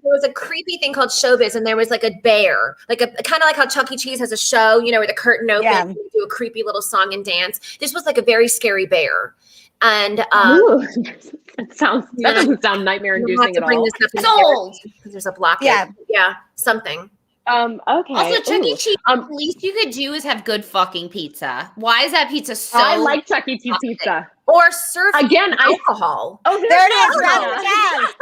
was a creepy thing called Showbiz, and there was like a bear, like a kind of like how Chuck E. Cheese has a show, where the curtain opens and you do a creepy little song and dance. This was like a very scary bear. And that doesn't sound nightmare-inducing at all. Sold because there's a blockage. Yeah, something. Okay. Also, Chuck E. Cheese, the least you could do is have good fucking pizza. Why is that pizza so? I like Chuck E. Cheese pizza. Or serve alcohol. Oh, there it is.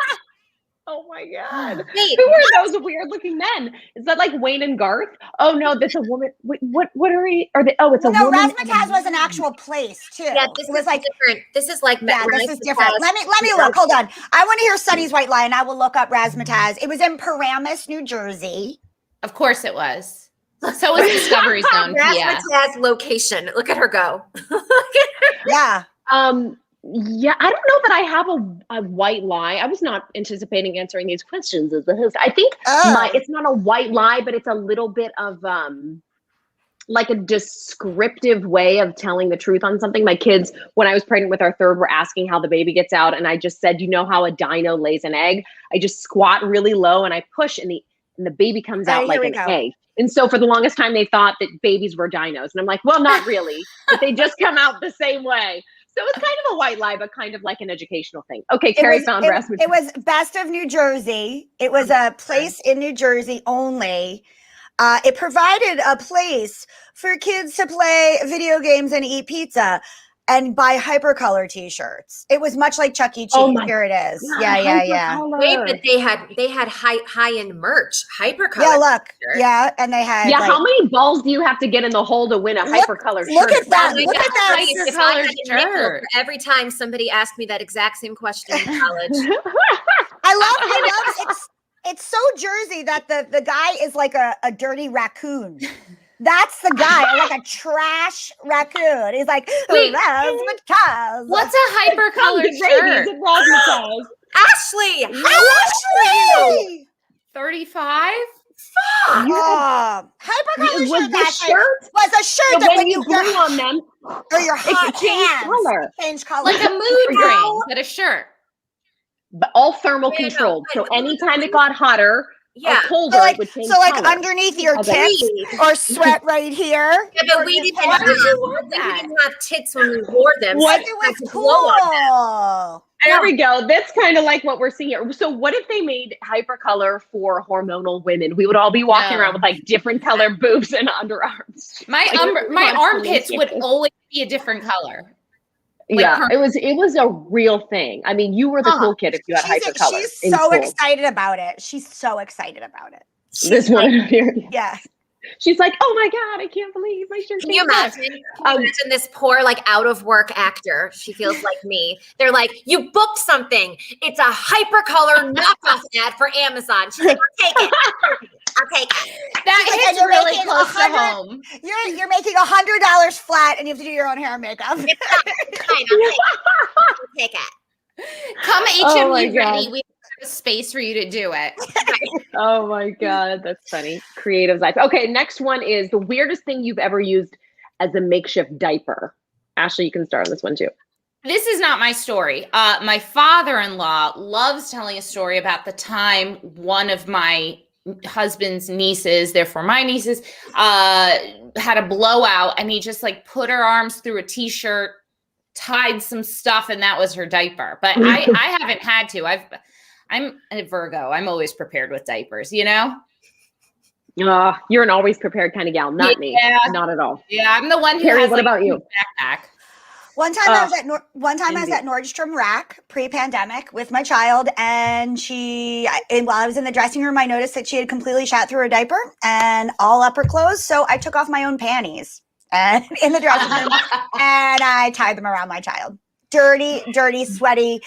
Oh my God. Wait, who are those weird looking men? Is that like Wayne and Garth? Oh no, that's a woman. Wait, what are we? It's a woman. No, Razzmatazz was an actual place too. Yeah, this was like different. This is like this is different. Let me look. Hold on. I want to hear Sonny's white lie, and I will look up Razzmatazz. It was in Paramus, New Jersey. Of course it was. So was Discovery Zone. Razzmatazz location. Look at her go. Yeah. Yeah, I don't know that I have a white lie. I was not anticipating answering these questions as the host. I think it's not a white lie, but it's a little bit of like a descriptive way of telling the truth on something. My kids, when I was pregnant with our third, were asking how the baby gets out, and I just said, you know how a dino lays an egg? I just squat really low and I push, and the baby comes out like an egg. And so for the longest time, they thought that babies were dinos, and I'm like, well, not really, but they just come out the same way. So it's kind of a white lie, but kind of like an educational thing. Okay, Keri found Razzmatazz. It was Best of New Jersey. It was a place in New Jersey only. It provided a place for kids to play video games and eat pizza and buy Hypercolor t-shirts. It was much like Chuck E. Cheese. Oh Here it is. God, yeah. Wait, but they had high-end merch. Hypercolor. Yeah, look. T-shirt. Yeah, and they had how many balls do you have to get in the hole to win a Hypercolor shirt? Look at that. Look at that. If I had a nickel for every time somebody asked me that exact same question in college. I love it's so Jersey that the guy is like a dirty raccoon. That's the guy, like a trash raccoon. He's like, who loves macaws? What's a Hypercolor shirt? Ashley! Ashley! 35? Hypercolor shirt was a shirt that when you blew on them, or your hot hands change color. Like a mood ring, but a shirt. But all thermal controlled. So anytime it got hotter or colder, it would change color. Underneath your tits or sweat right here. Yeah, but we didn't have tits when we wore them. What? It was cool. There we go. That's kind of like what we're seeing here. So what if they made Hypercolor for hormonal women? We would all be walking around with like different color boobs and underarms. My armpits would always be a different color. Like it was a real thing. I mean, you were the cool kid if you had Hypercolor. She's so excited about it. She's so excited about it. This one here. Yeah. She's like, oh my God, I can't believe my shirt. Can you imagine this poor, like, out of work actor? She feels like me. They're like, you booked something. It's a Hypercolor knockoff ad for Amazon. She's like, I'll take it. I'll take it. That hits really close to home. You're making $100 flat and you have to do your own hair and makeup. It's fine. I'll take it. Come HMU ready. We have a space for you to do it. Oh my God, that's funny. Creative life. Okay, next one is the weirdest thing you've ever used as a makeshift diaper. Ashley, you can start on this one too. This is not my story. My father-in-law loves telling a story about the time one of my husband's nieces, therefore my nieces, had a blowout, and he just like put her arms through a t-shirt, tied some stuff, and that was her diaper. But I haven't had to. I'm a Virgo. I'm always prepared with diapers, you know? You're an always prepared kind of gal, not me. Not at all. Yeah, I'm the one who Keri, has what about you? Backpack. One time I was at Nordstrom Rack pre-pandemic with my child, and while I was in the dressing room, I noticed that she had completely shat through her diaper and all upper clothes. So I took off my own panties and in the dressing room and I tied them around my child. Dirty, sweaty,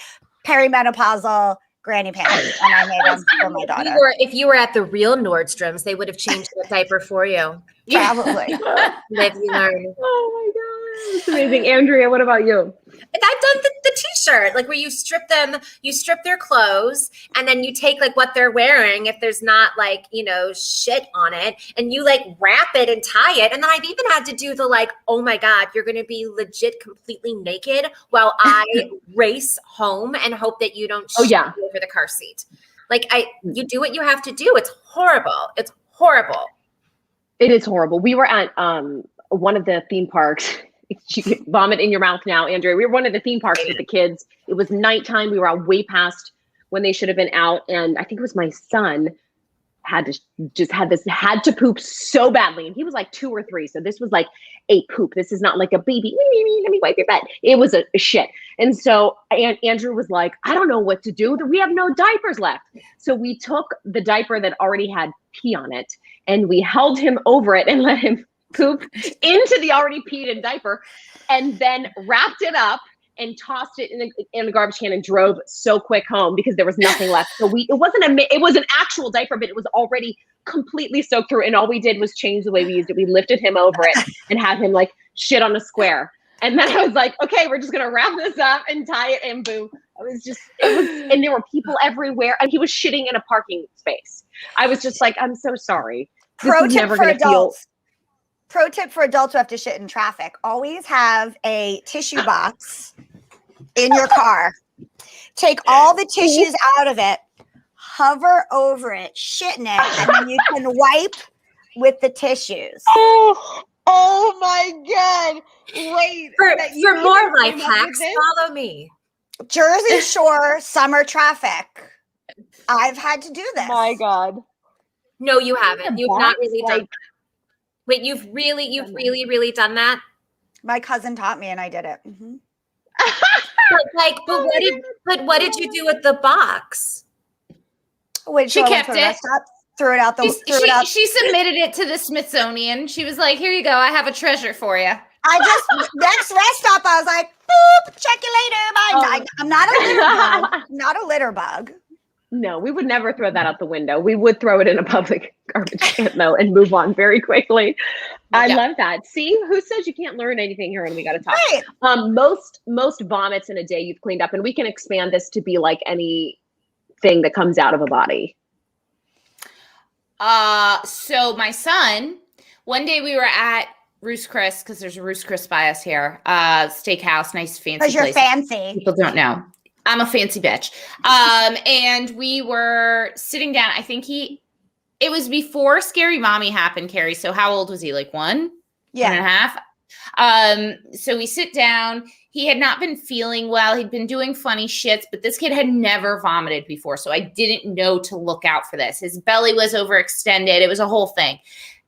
perimenopausal granny panties, and I made them for my daughter. If you were at the real Nordstroms, they would have changed the diaper for you. Probably. Live, you learn. Oh my God, it's amazing. Andrea, what about you? I've done the t-shirt, like where you strip their clothes, and then you take like what they're wearing, if there's not like, shit on it, and you like wrap it and tie it. And then I've even had to do the like, oh my God, you're going to be legit completely naked while I race home and hope that you don't shit over the car seat. Like you do what you have to do. It's horrible. It's horrible. It is horrible. We were at one of the theme parks. You can vomit in your mouth now, Andrea. We were one of the theme parks with the kids. It was nighttime. We were out way past when they should have been out. And I think it was my son had to poop so badly. And he was like 2 or 3. So this was like a poop. This is not like a baby. Let me wipe your butt. It was a shit. And so Andrew was like, I don't know what to do. We have no diapers left. So we took the diaper that already had pee on it and we held him over it and let him poop into the already peed in diaper, and then wrapped it up and tossed it in a garbage can and drove so quick home because there was nothing left. So it was an actual diaper, but it was already completely soaked through. And all we did was change the way we used it. We lifted him over it and had him like shit on a square. And then I was like, okay, we're just gonna wrap this up and tie it, and boom. And there were people everywhere, and he was shitting in a parking space. I was just like, I'm so sorry. Pro tip for adults. Pro tip for adults who have to shit in traffic: always have a tissue box in your car. Take all the tissues out of it, hover over it, shit in it, and then you can wipe with the tissues. Oh my God. Wait. For more life hacks, follow me. Jersey Shore summer traffic. I've had to do this. My God. No, you haven't. You've not really done that. Wait, you've really done that? My cousin taught me and I did it. Mm-hmm. But what did you do with the box? She kept it. Threw it out. She submitted it to the Smithsonian. She was like, "Here you go. I have a treasure for you." Next rest stop, I was like, "Boop, check you later." Bye. I'm not a litter bug. Not a litter bug. No, we would never throw that out the window. We would throw it in a public garbage can though and move on very quickly. I love that. See, who says you can't learn anything here? And we got to talk. Right. Most vomits in a day you've cleaned up, and we can expand this to be like anything that comes out of a body. So my son, one day we were at Roost Chris, because there's a Roost Chris by us here, steakhouse, nice fancy place. Because you're fancy. People don't know. I'm a fancy bitch. And we were sitting down. I think it was before Scary Mommy happened, Keri. So how old was he? Like 1 and a half? So we sit down. He had not been feeling well. He'd been doing funny shits, but this kid had never vomited before. So I didn't know to look out for this. His belly was overextended. It was a whole thing.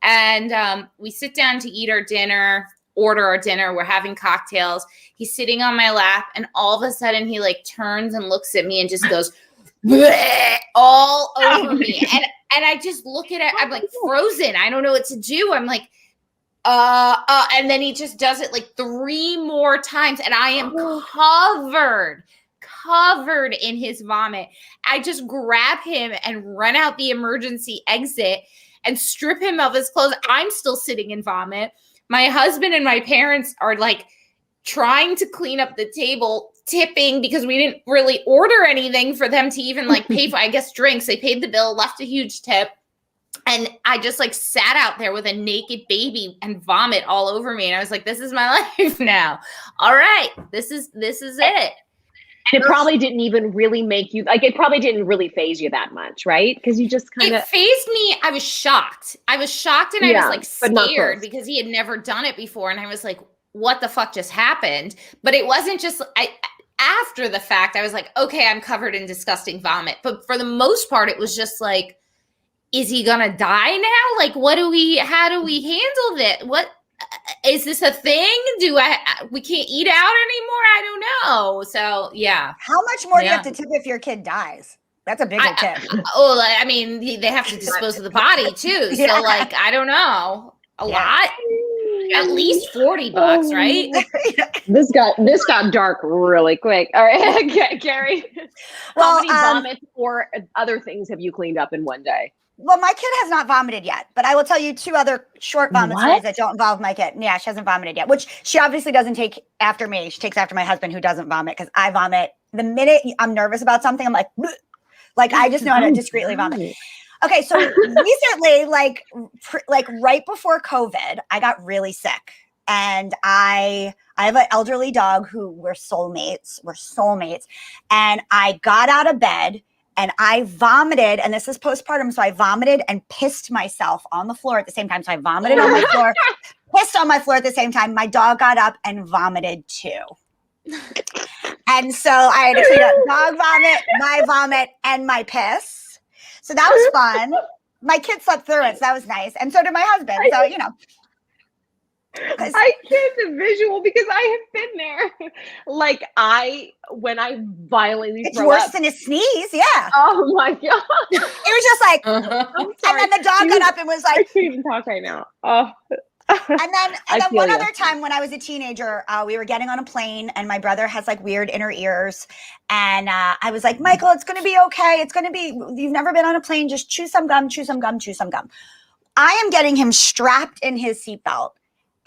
And we sit down to eat our dinner, order our dinner. We're having cocktails. He's sitting on my lap, and all of a sudden he like turns and looks at me and just goes all over me. And I just look at it. I'm like frozen. I don't know what to do. I'm like, and then he just does it like 3 more times, and I am covered in his vomit. I just grab him and run out the emergency exit and strip him of his clothes. I'm still sitting in vomit. My husband and my parents are like trying to clean up the table, tipping, because we didn't really order anything for them to even like pay for, I guess, drinks. They paid the bill, left a huge tip. And I just like sat out there with a naked baby and vomit all over me. And I was like, this is my life now. All right. This is it. And it probably didn't even really make you, like, it probably didn't really phase you that much, right? Because you just kind of. It phased me. I was shocked. And I was like scared because he had never done it before. And I was like, what the fuck just happened? But it wasn't just, after the fact, I was like, okay, I'm covered in disgusting vomit. But for the most part, it was just like, is he gonna die now? Like, how do we handle this? What is this a thing? We can't eat out anymore? I don't know. So yeah. How much more do you have to tip if your kid dies? That's a bigger tip. I mean, they have to dispose of the body too. So like, I don't know, a lot. At least $40, right? This got dark really quick. All right, Keri. How many vomits or other things have you cleaned up in one day? Well, my kid has not vomited yet, but I will tell you 2 other short vomit stories that don't involve my kid. Yeah, she hasn't vomited yet, which she obviously doesn't take after me. She takes after my husband, who doesn't vomit, because I vomit. The minute I'm nervous about something, I'm like, bleh. Like I just know how to discreetly vomit. Okay, so recently, like right before COVID, I got really sick, and I have an elderly dog who we're soulmates, and I got out of bed and I vomited, and this is postpartum, so I vomited and pissed myself on the floor at the same time. So I vomited on my floor, pissed on my floor at the same time. My dog got up and vomited too. And so I had to clean up dog vomit, my vomit, and my piss. So that was fun. My kid slept through it, so that was nice. And so did my husband. So, you know. I can't the visual because I have been there. Like when I violently it's worse than a sneeze, yeah. Oh my God. It was just like, and then the dog got up and was like. I can't even talk right now. Oh. And then one other time when I was a teenager, we were getting on a plane, and my brother has like weird inner ears. And I was like, Michael, it's going to be okay. It's going to be, you've never been on a plane. Just chew some gum, chew some gum, chew some gum. I am getting him strapped in his seatbelt.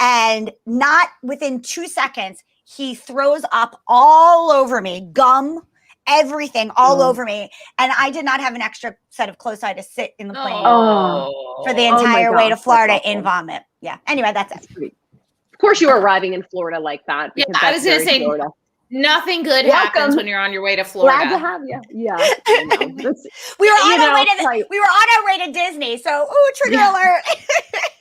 And not within 2 seconds, he throws up all over me, gum, everything all over me. And I did not have an extra set of clothes. So I had to sit in the plane for the entire way to Florida in vomit. Yeah. Anyway, that's it. Of course, you were arriving in Florida like that. Yeah, I was going to say, Florida. Nothing good happens when you're on your way to Florida. Glad to have you. Yeah. We were on our way to Disney. So, trigger alert.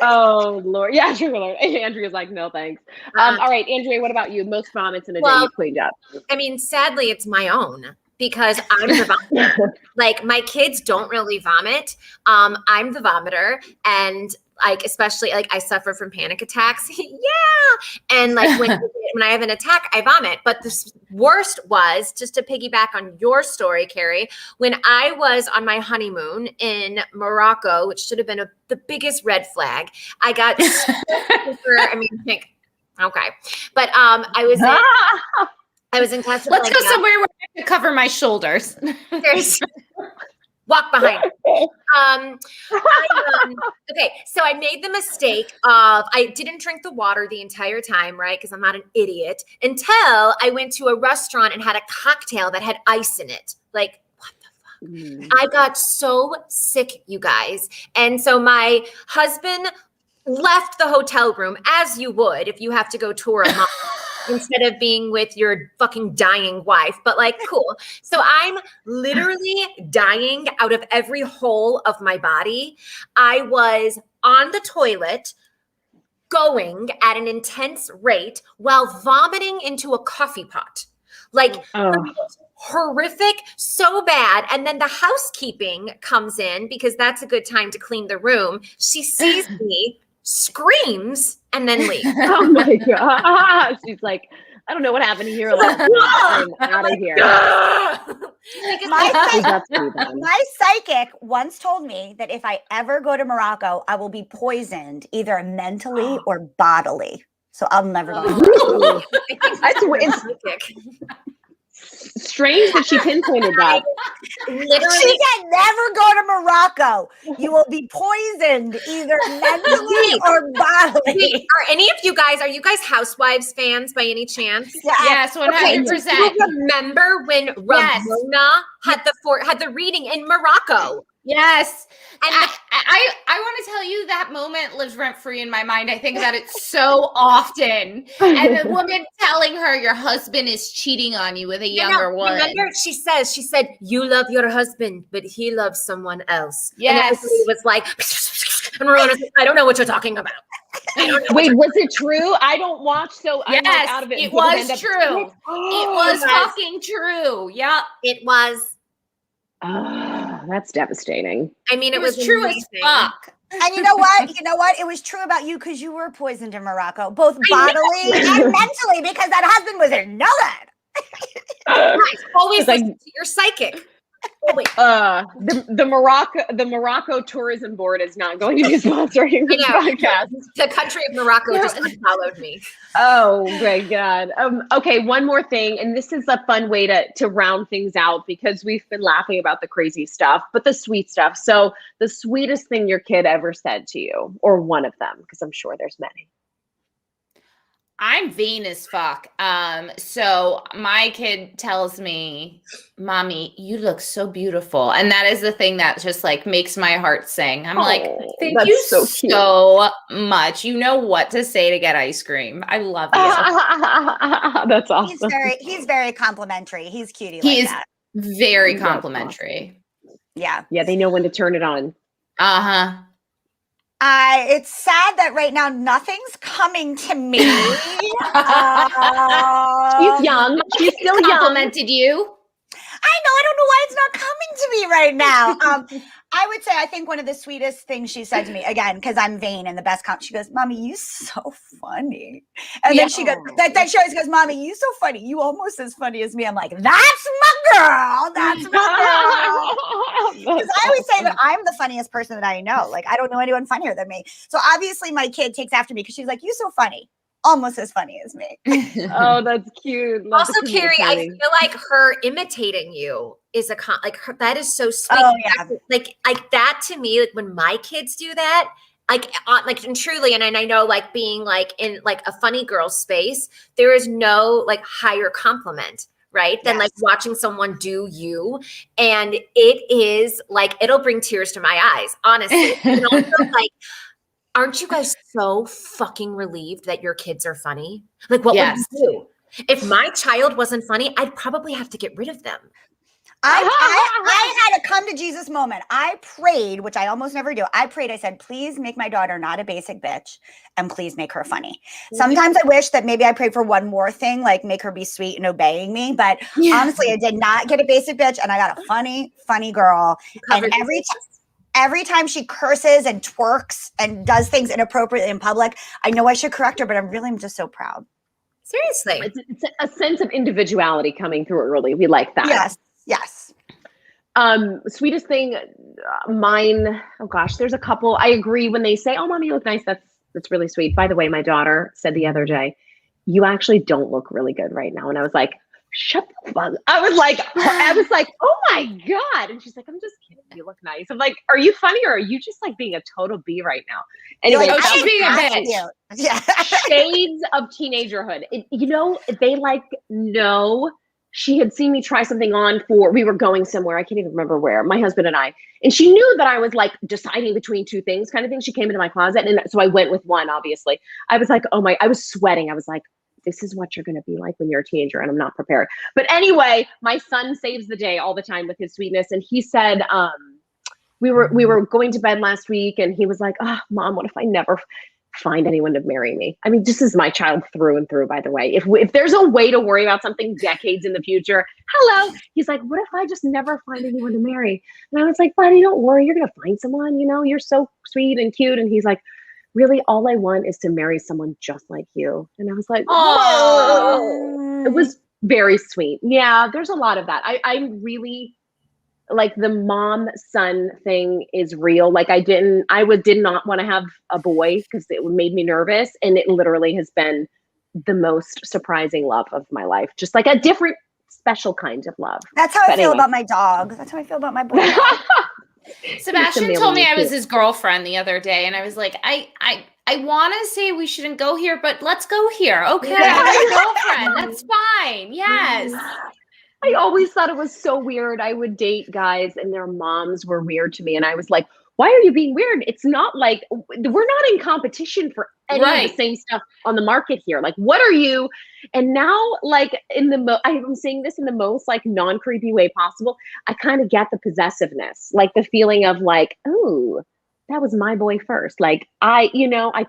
Oh Lord. Yeah, trigger alert. Andrea's like, no, thanks. All right, Andrea, what about you? Most vomits in a day you cleaned up. I mean, sadly, it's my own. Because I'm the vomiter. Like my kids don't really vomit. I'm the vomiter, and like especially like I suffer from panic attacks. Yeah, and like when I have an attack, I vomit. But the worst was, just to piggyback on your story, Keri, when I was on my honeymoon in Morocco, which should have been the biggest red flag. I got okay, but I was in Casablanca. Let's go somewhere where I can cover my shoulders. walk behind me. Okay, so I made the mistake of, I didn't drink the water the entire time, right? Because I'm not an idiot, until I went to a restaurant and had a cocktail that had ice in it. Like, what the fuck? I got so sick, you guys. And so my husband left the hotel room, as you would if you have to go tour a mall instead of being with your fucking dying wife. But like, cool. So I'm literally dying out of every hole of my body. I was on the toilet going at an intense rate while vomiting into a coffee pot. Like, horrific, so bad. And then the housekeeping comes in because that's a good time to clean the room. She sees me, screams, and then leaves. Oh my God. She's like, I don't know what happened here. Like, I'm out of here. My psychic once told me that if I ever go to Morocco, I will be poisoned either mentally or bodily. So I'll never go. It's strange that she pinpointed that. Literally, she said, never go to Morocco. You will be poisoned either mentally or bodily. Are you guys Housewives fans by any chance? Yes, 100%. Okay, do you remember when Ramona had the reading in Morocco? Yes. And I want to tell you that moment lives rent free in my mind. I think about it so often. And the woman telling her your husband is cheating on you with a younger woman. Remember, she said, you love your husband, but he loves someone else. Yes. And it was like, and Ramona's like, I don't know what you're talking about. Wait, was it true? I don't watch, so I'm like out of it. It was true. It was fucking true. Yeah. It was. Oh, that's devastating. I mean, it was true amazing. as fuck. And you know what? It was true about you because you were poisoned in Morocco, both bodily and mentally, because that husband was a nugget. Always listen to your psychic. The Morocco Tourism Board is not going to be sponsoring this podcast. The country of Morocco just unfollowed me. Oh my God. Okay, one more thing, and this is a fun way to round things out because we've been laughing about the crazy stuff, but the sweet stuff. So the sweetest thing your kid ever said to you, or one of them, because I'm sure there's many. I'm vain as fuck. So my kid tells me, Mommy, you look so beautiful. And that is the thing that just like makes my heart sing. I'm like, thank you so much. You know what to say to get ice cream. I love you. That's awesome. He's very complimentary. He's cutie like that. Very complimentary. Awesome. Yeah. Yeah, they know when to turn it on. Uh-huh. It's sad that right now nothing's coming to me. She's young. She's still young. Complimented you. I know. I don't know why it's not coming to me right now. I would say I think one of the sweetest things she said to me, again, because I'm vain and the best she goes, Mommy, you so funny. And then she goes, then she always goes, Mommy, you so funny. You almost as funny as me. I'm like, that's my girl. That's my girl. Because I always say that I'm the funniest person that I know. Like, I don't know anyone funnier than me. So obviously my kid takes after me because she's like, you so funny. Almost as funny as me. Oh, that's cute. Love also, Keri, I feel like her imitating you is that is so sweet. Oh, yeah. Like that to me, like when my kids do that, and truly, and I know like being like in like a funny girl space, there is no like higher compliment, right? Than like watching someone do you. And it is like, it'll bring tears to my eyes, honestly. And also like, aren't you guys so fucking relieved that your kids are funny? Like, what would you do? If my child wasn't funny, I'd probably have to get rid of them. I had a come to Jesus moment. I prayed, which I almost never do. I said, please make my daughter not a basic bitch and please make her funny. Sometimes I wish that maybe I prayed for one more thing, like make her be sweet and obeying me. But honestly, I did not get a basic bitch and I got a funny girl. And every time she curses and twerks and does things inappropriately in public, I know I should correct her, but I'm just so proud. Seriously. It's a sense of individuality coming through early. We like that. Yes. Sweetest thing, mine. Oh gosh, there's a couple. I agree when they say, "Oh, Mommy, you look nice." That's really sweet. By the way, my daughter said the other day, "You actually don't look really good right now," and I was like, shut the fuck. I was like, oh my God. And she's like, I'm just kidding. You look nice. I'm like, are you funny or are you just like being a total B right now? Anyway, like, she's being a bitch. Yeah. Shades of teenagerhood. They like know. She had seen me try something on we were going somewhere. I can't even remember where, my husband and I. And she knew that I was like deciding between two things kind of thing. She came into my closet. And so I went with one, obviously. I was like, I was sweating. I was like, this is what you're going to be like when you're a teenager. And I'm not prepared. But anyway, my son saves the day all the time with his sweetness. And he said, we were going to bed last week and he was like, oh, Mom, what if I never find anyone to marry me? I mean, this is my child through and through, by the way. If there's a way to worry about something decades in the future, hello. He's like, what if I just never find anyone to marry? And I was like, buddy, don't worry. You're going to find someone, you're so sweet and cute. And he's like, really, all I want is to marry someone just like you. And I was like, whoa. It was very sweet. Yeah, there's a lot of that. I'm really like the mom son thing is real. Like did not want to have a boy because it made me nervous. And it literally has been the most surprising love of my life. Just like a different special kind of love. That's how I feel about my dog. That's how I feel about my boy. Sebastian told me I was his girlfriend the other day. And I was like, I want to say we shouldn't go here, but let's go here. Okay. I'm your girlfriend. That's fine. Yes. I always thought it was so weird. I would date guys and their moms were weird to me. And I was like, why are you being weird? It's not like we're not in competition for any of the same stuff on the market here. Like, what are you? And now, like I'm saying this in the most like non-creepy way possible. I kind of get the possessiveness, like the feeling of like, oh, that was my boy first. Like I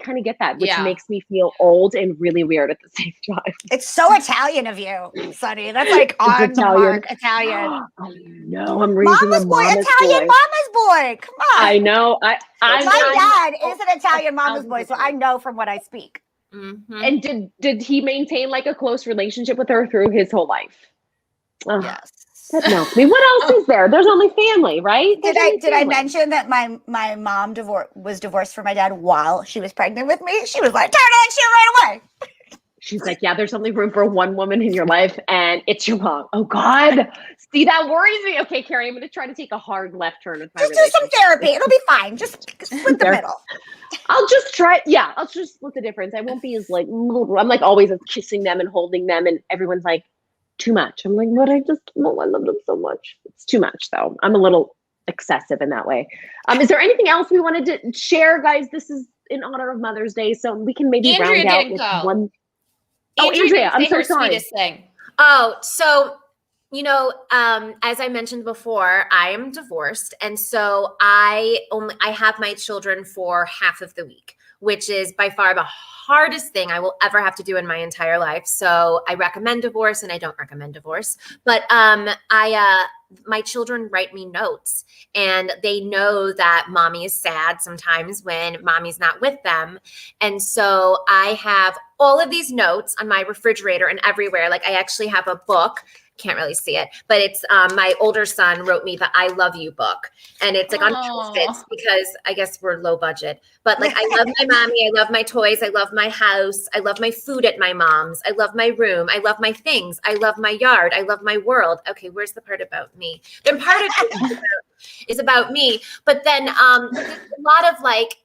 kind of get that, which makes me feel old and really weird at the same time. It's so Italian of you, Sonni. That's like on the mark Italian. I know. I'm raising Mama's boy, Italian mama's boy. Come on. I know. My dad is an Italian mama's boy, so I know from what I speak. Mm-hmm. And did he maintain like a close relationship with her through his whole life? Yes. That melts me. What else is there? There's only family, right? Did I mention that my mom was divorced from my dad while she was pregnant with me? She was like, turn on shit right away. She's like, yeah, there's only room for one woman in your life, and it's your mom. Oh God. See, that worries me. Okay, Keri, I'm gonna try to take a hard left turn with my relationship. Just do some therapy. It'll be fine. Just split the middle. I'll just try. Yeah, I'll just split the difference. I won't be as like, I'm like always kissing them and holding them, and everyone's like, too much. I'm like, but I love them so much. It's too much though. I'm a little excessive in that way. Is there anything else we wanted to share, guys? This is in honor of Mother's Day, so we can maybe Andrea round out with one. Andrea, I'm so sorry. Sweetest Thing. Oh, so as I mentioned before, I am divorced, and so I have my children for half of the week, which is by far the hardest thing I will ever have to do in my entire life. So I recommend divorce and I don't recommend divorce. But my children write me notes and they know that mommy is sad sometimes when mommy's not with them. And so I have all of these notes on my refrigerator and everywhere. Like I actually have a book. Can't really see it, but it's my older son wrote me the I love you book, and it's like on Post-its because I guess we're low budget, but like I love my mommy, I love my toys, I love my house, I love my food at my mom's, I love my room, I love my things, I love my yard, I love my world. Okay, where's the part about me? The part of it is about me, but then there's a lot of like,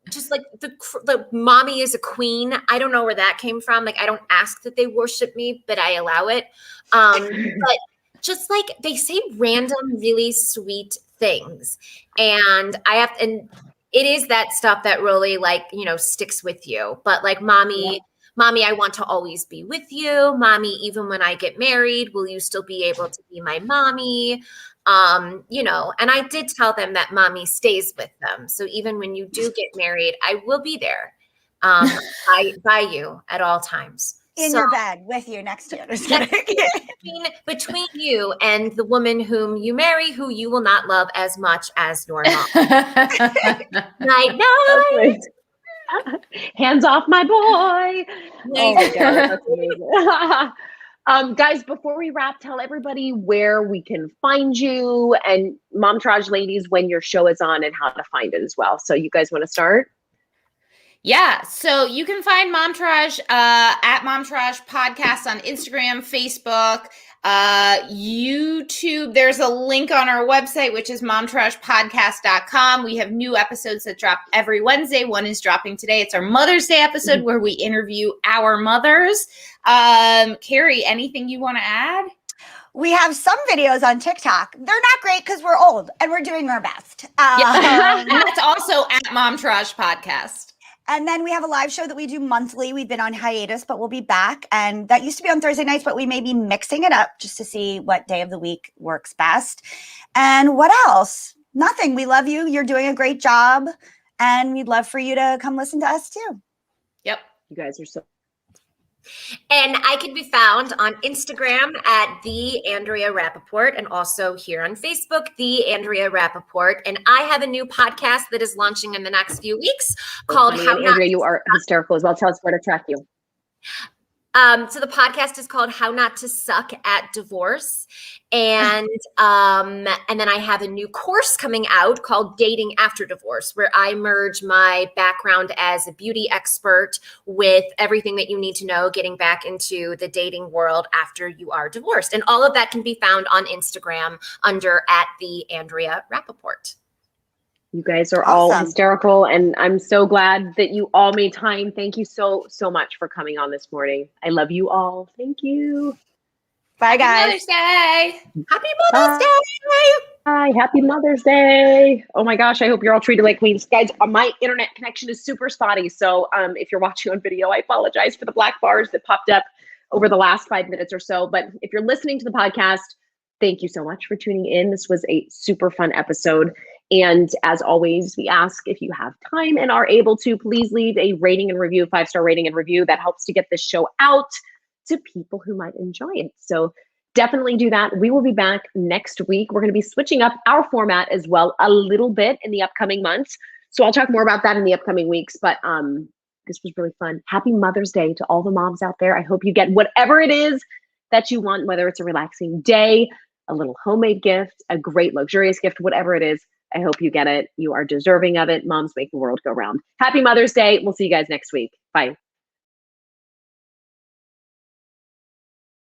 just like the mommy is a queen. I don't know where that came from. Like, I don't ask that they worship me, but I allow it. But just like they say random, really sweet things. And and it is that stuff that really like, sticks with you. But like, mommy, I want to always be with you. Mommy, even when I get married, will you still be able to be my mommy? And I did tell them that mommy stays with them. So even when you do get married, I will be there by you at all times. In your bed with you next to you. Between you and the woman whom you marry, who you will not love as much as your mom. Night. Hands off my boy. Oh my God, that's amazing. Guys, before we wrap, tell everybody where we can find you, and Momtourage ladies, when your show is on and how to find it as well. So you guys want to start? Yeah, so you can find Momtourage at Momtourage Podcast on Instagram, Facebook, YouTube. There's a link on our website, which is momtouragepodcast.com. We have new episodes that drop every Wednesday. One is dropping today. It's our Mother's Day episode where we interview our mothers. Keri, anything you want to add? We have some videos on TikTok. They're not great because we're old and we're doing our best. And that's also at Momtourage Podcast. And then we have a live show that we do monthly. We've been on hiatus, but we'll be back. And that used to be on Thursday nights, but we may be mixing it up just to see what day of the week works best. And what else? Nothing. We love you. You're doing a great job. And we'd love for you to come listen to us too. Yep. You guys are so. And I can be found on Instagram at the Andrea Rapport and also here on Facebook, the Andrea Rapport. And I have a new podcast that is launching in the next few weeks called How Not Andrea, you are hysterical as well. Tell us where to track you. So the podcast is called How Not to Suck at Divorce. And then I have a new course coming out called Dating After Divorce, where I merge my background as a beauty expert with everything that you need to know getting back into the dating world after you are divorced. And all of that can be found on Instagram under at the Andrea Rapport. You guys are all hysterical, and I'm so glad that you all made time. Thank you so much for coming on this morning. I love you all. Thank you. Bye, guys. Happy Mother's Day. Happy Mother's Day. Hi, happy Mother's Day. Oh my gosh, I hope you're all treated like queens. Guys, my internet connection is super spotty. So if you're watching on video, I apologize for the black bars that popped up over the last 5 minutes or so. But if you're listening to the podcast, thank you so much for tuning in. This was a super fun episode. And as always, we ask if you have time and are able to, please leave a rating and review, 5-star rating and review. That helps to get this show out to people who might enjoy it. So definitely do that. We will be back next week. We're going to be switching up our format as well a little bit in the upcoming months. So I'll talk more about that in the upcoming weeks. But this was really fun. Happy Mother's Day to all the moms out there. I hope you get whatever it is that you want, whether it's a relaxing day, a little homemade gift, a great luxurious gift, whatever it is. I hope you get it. You are deserving of it. Moms make the world go round. Happy Mother's Day. We'll see you guys next week. Bye.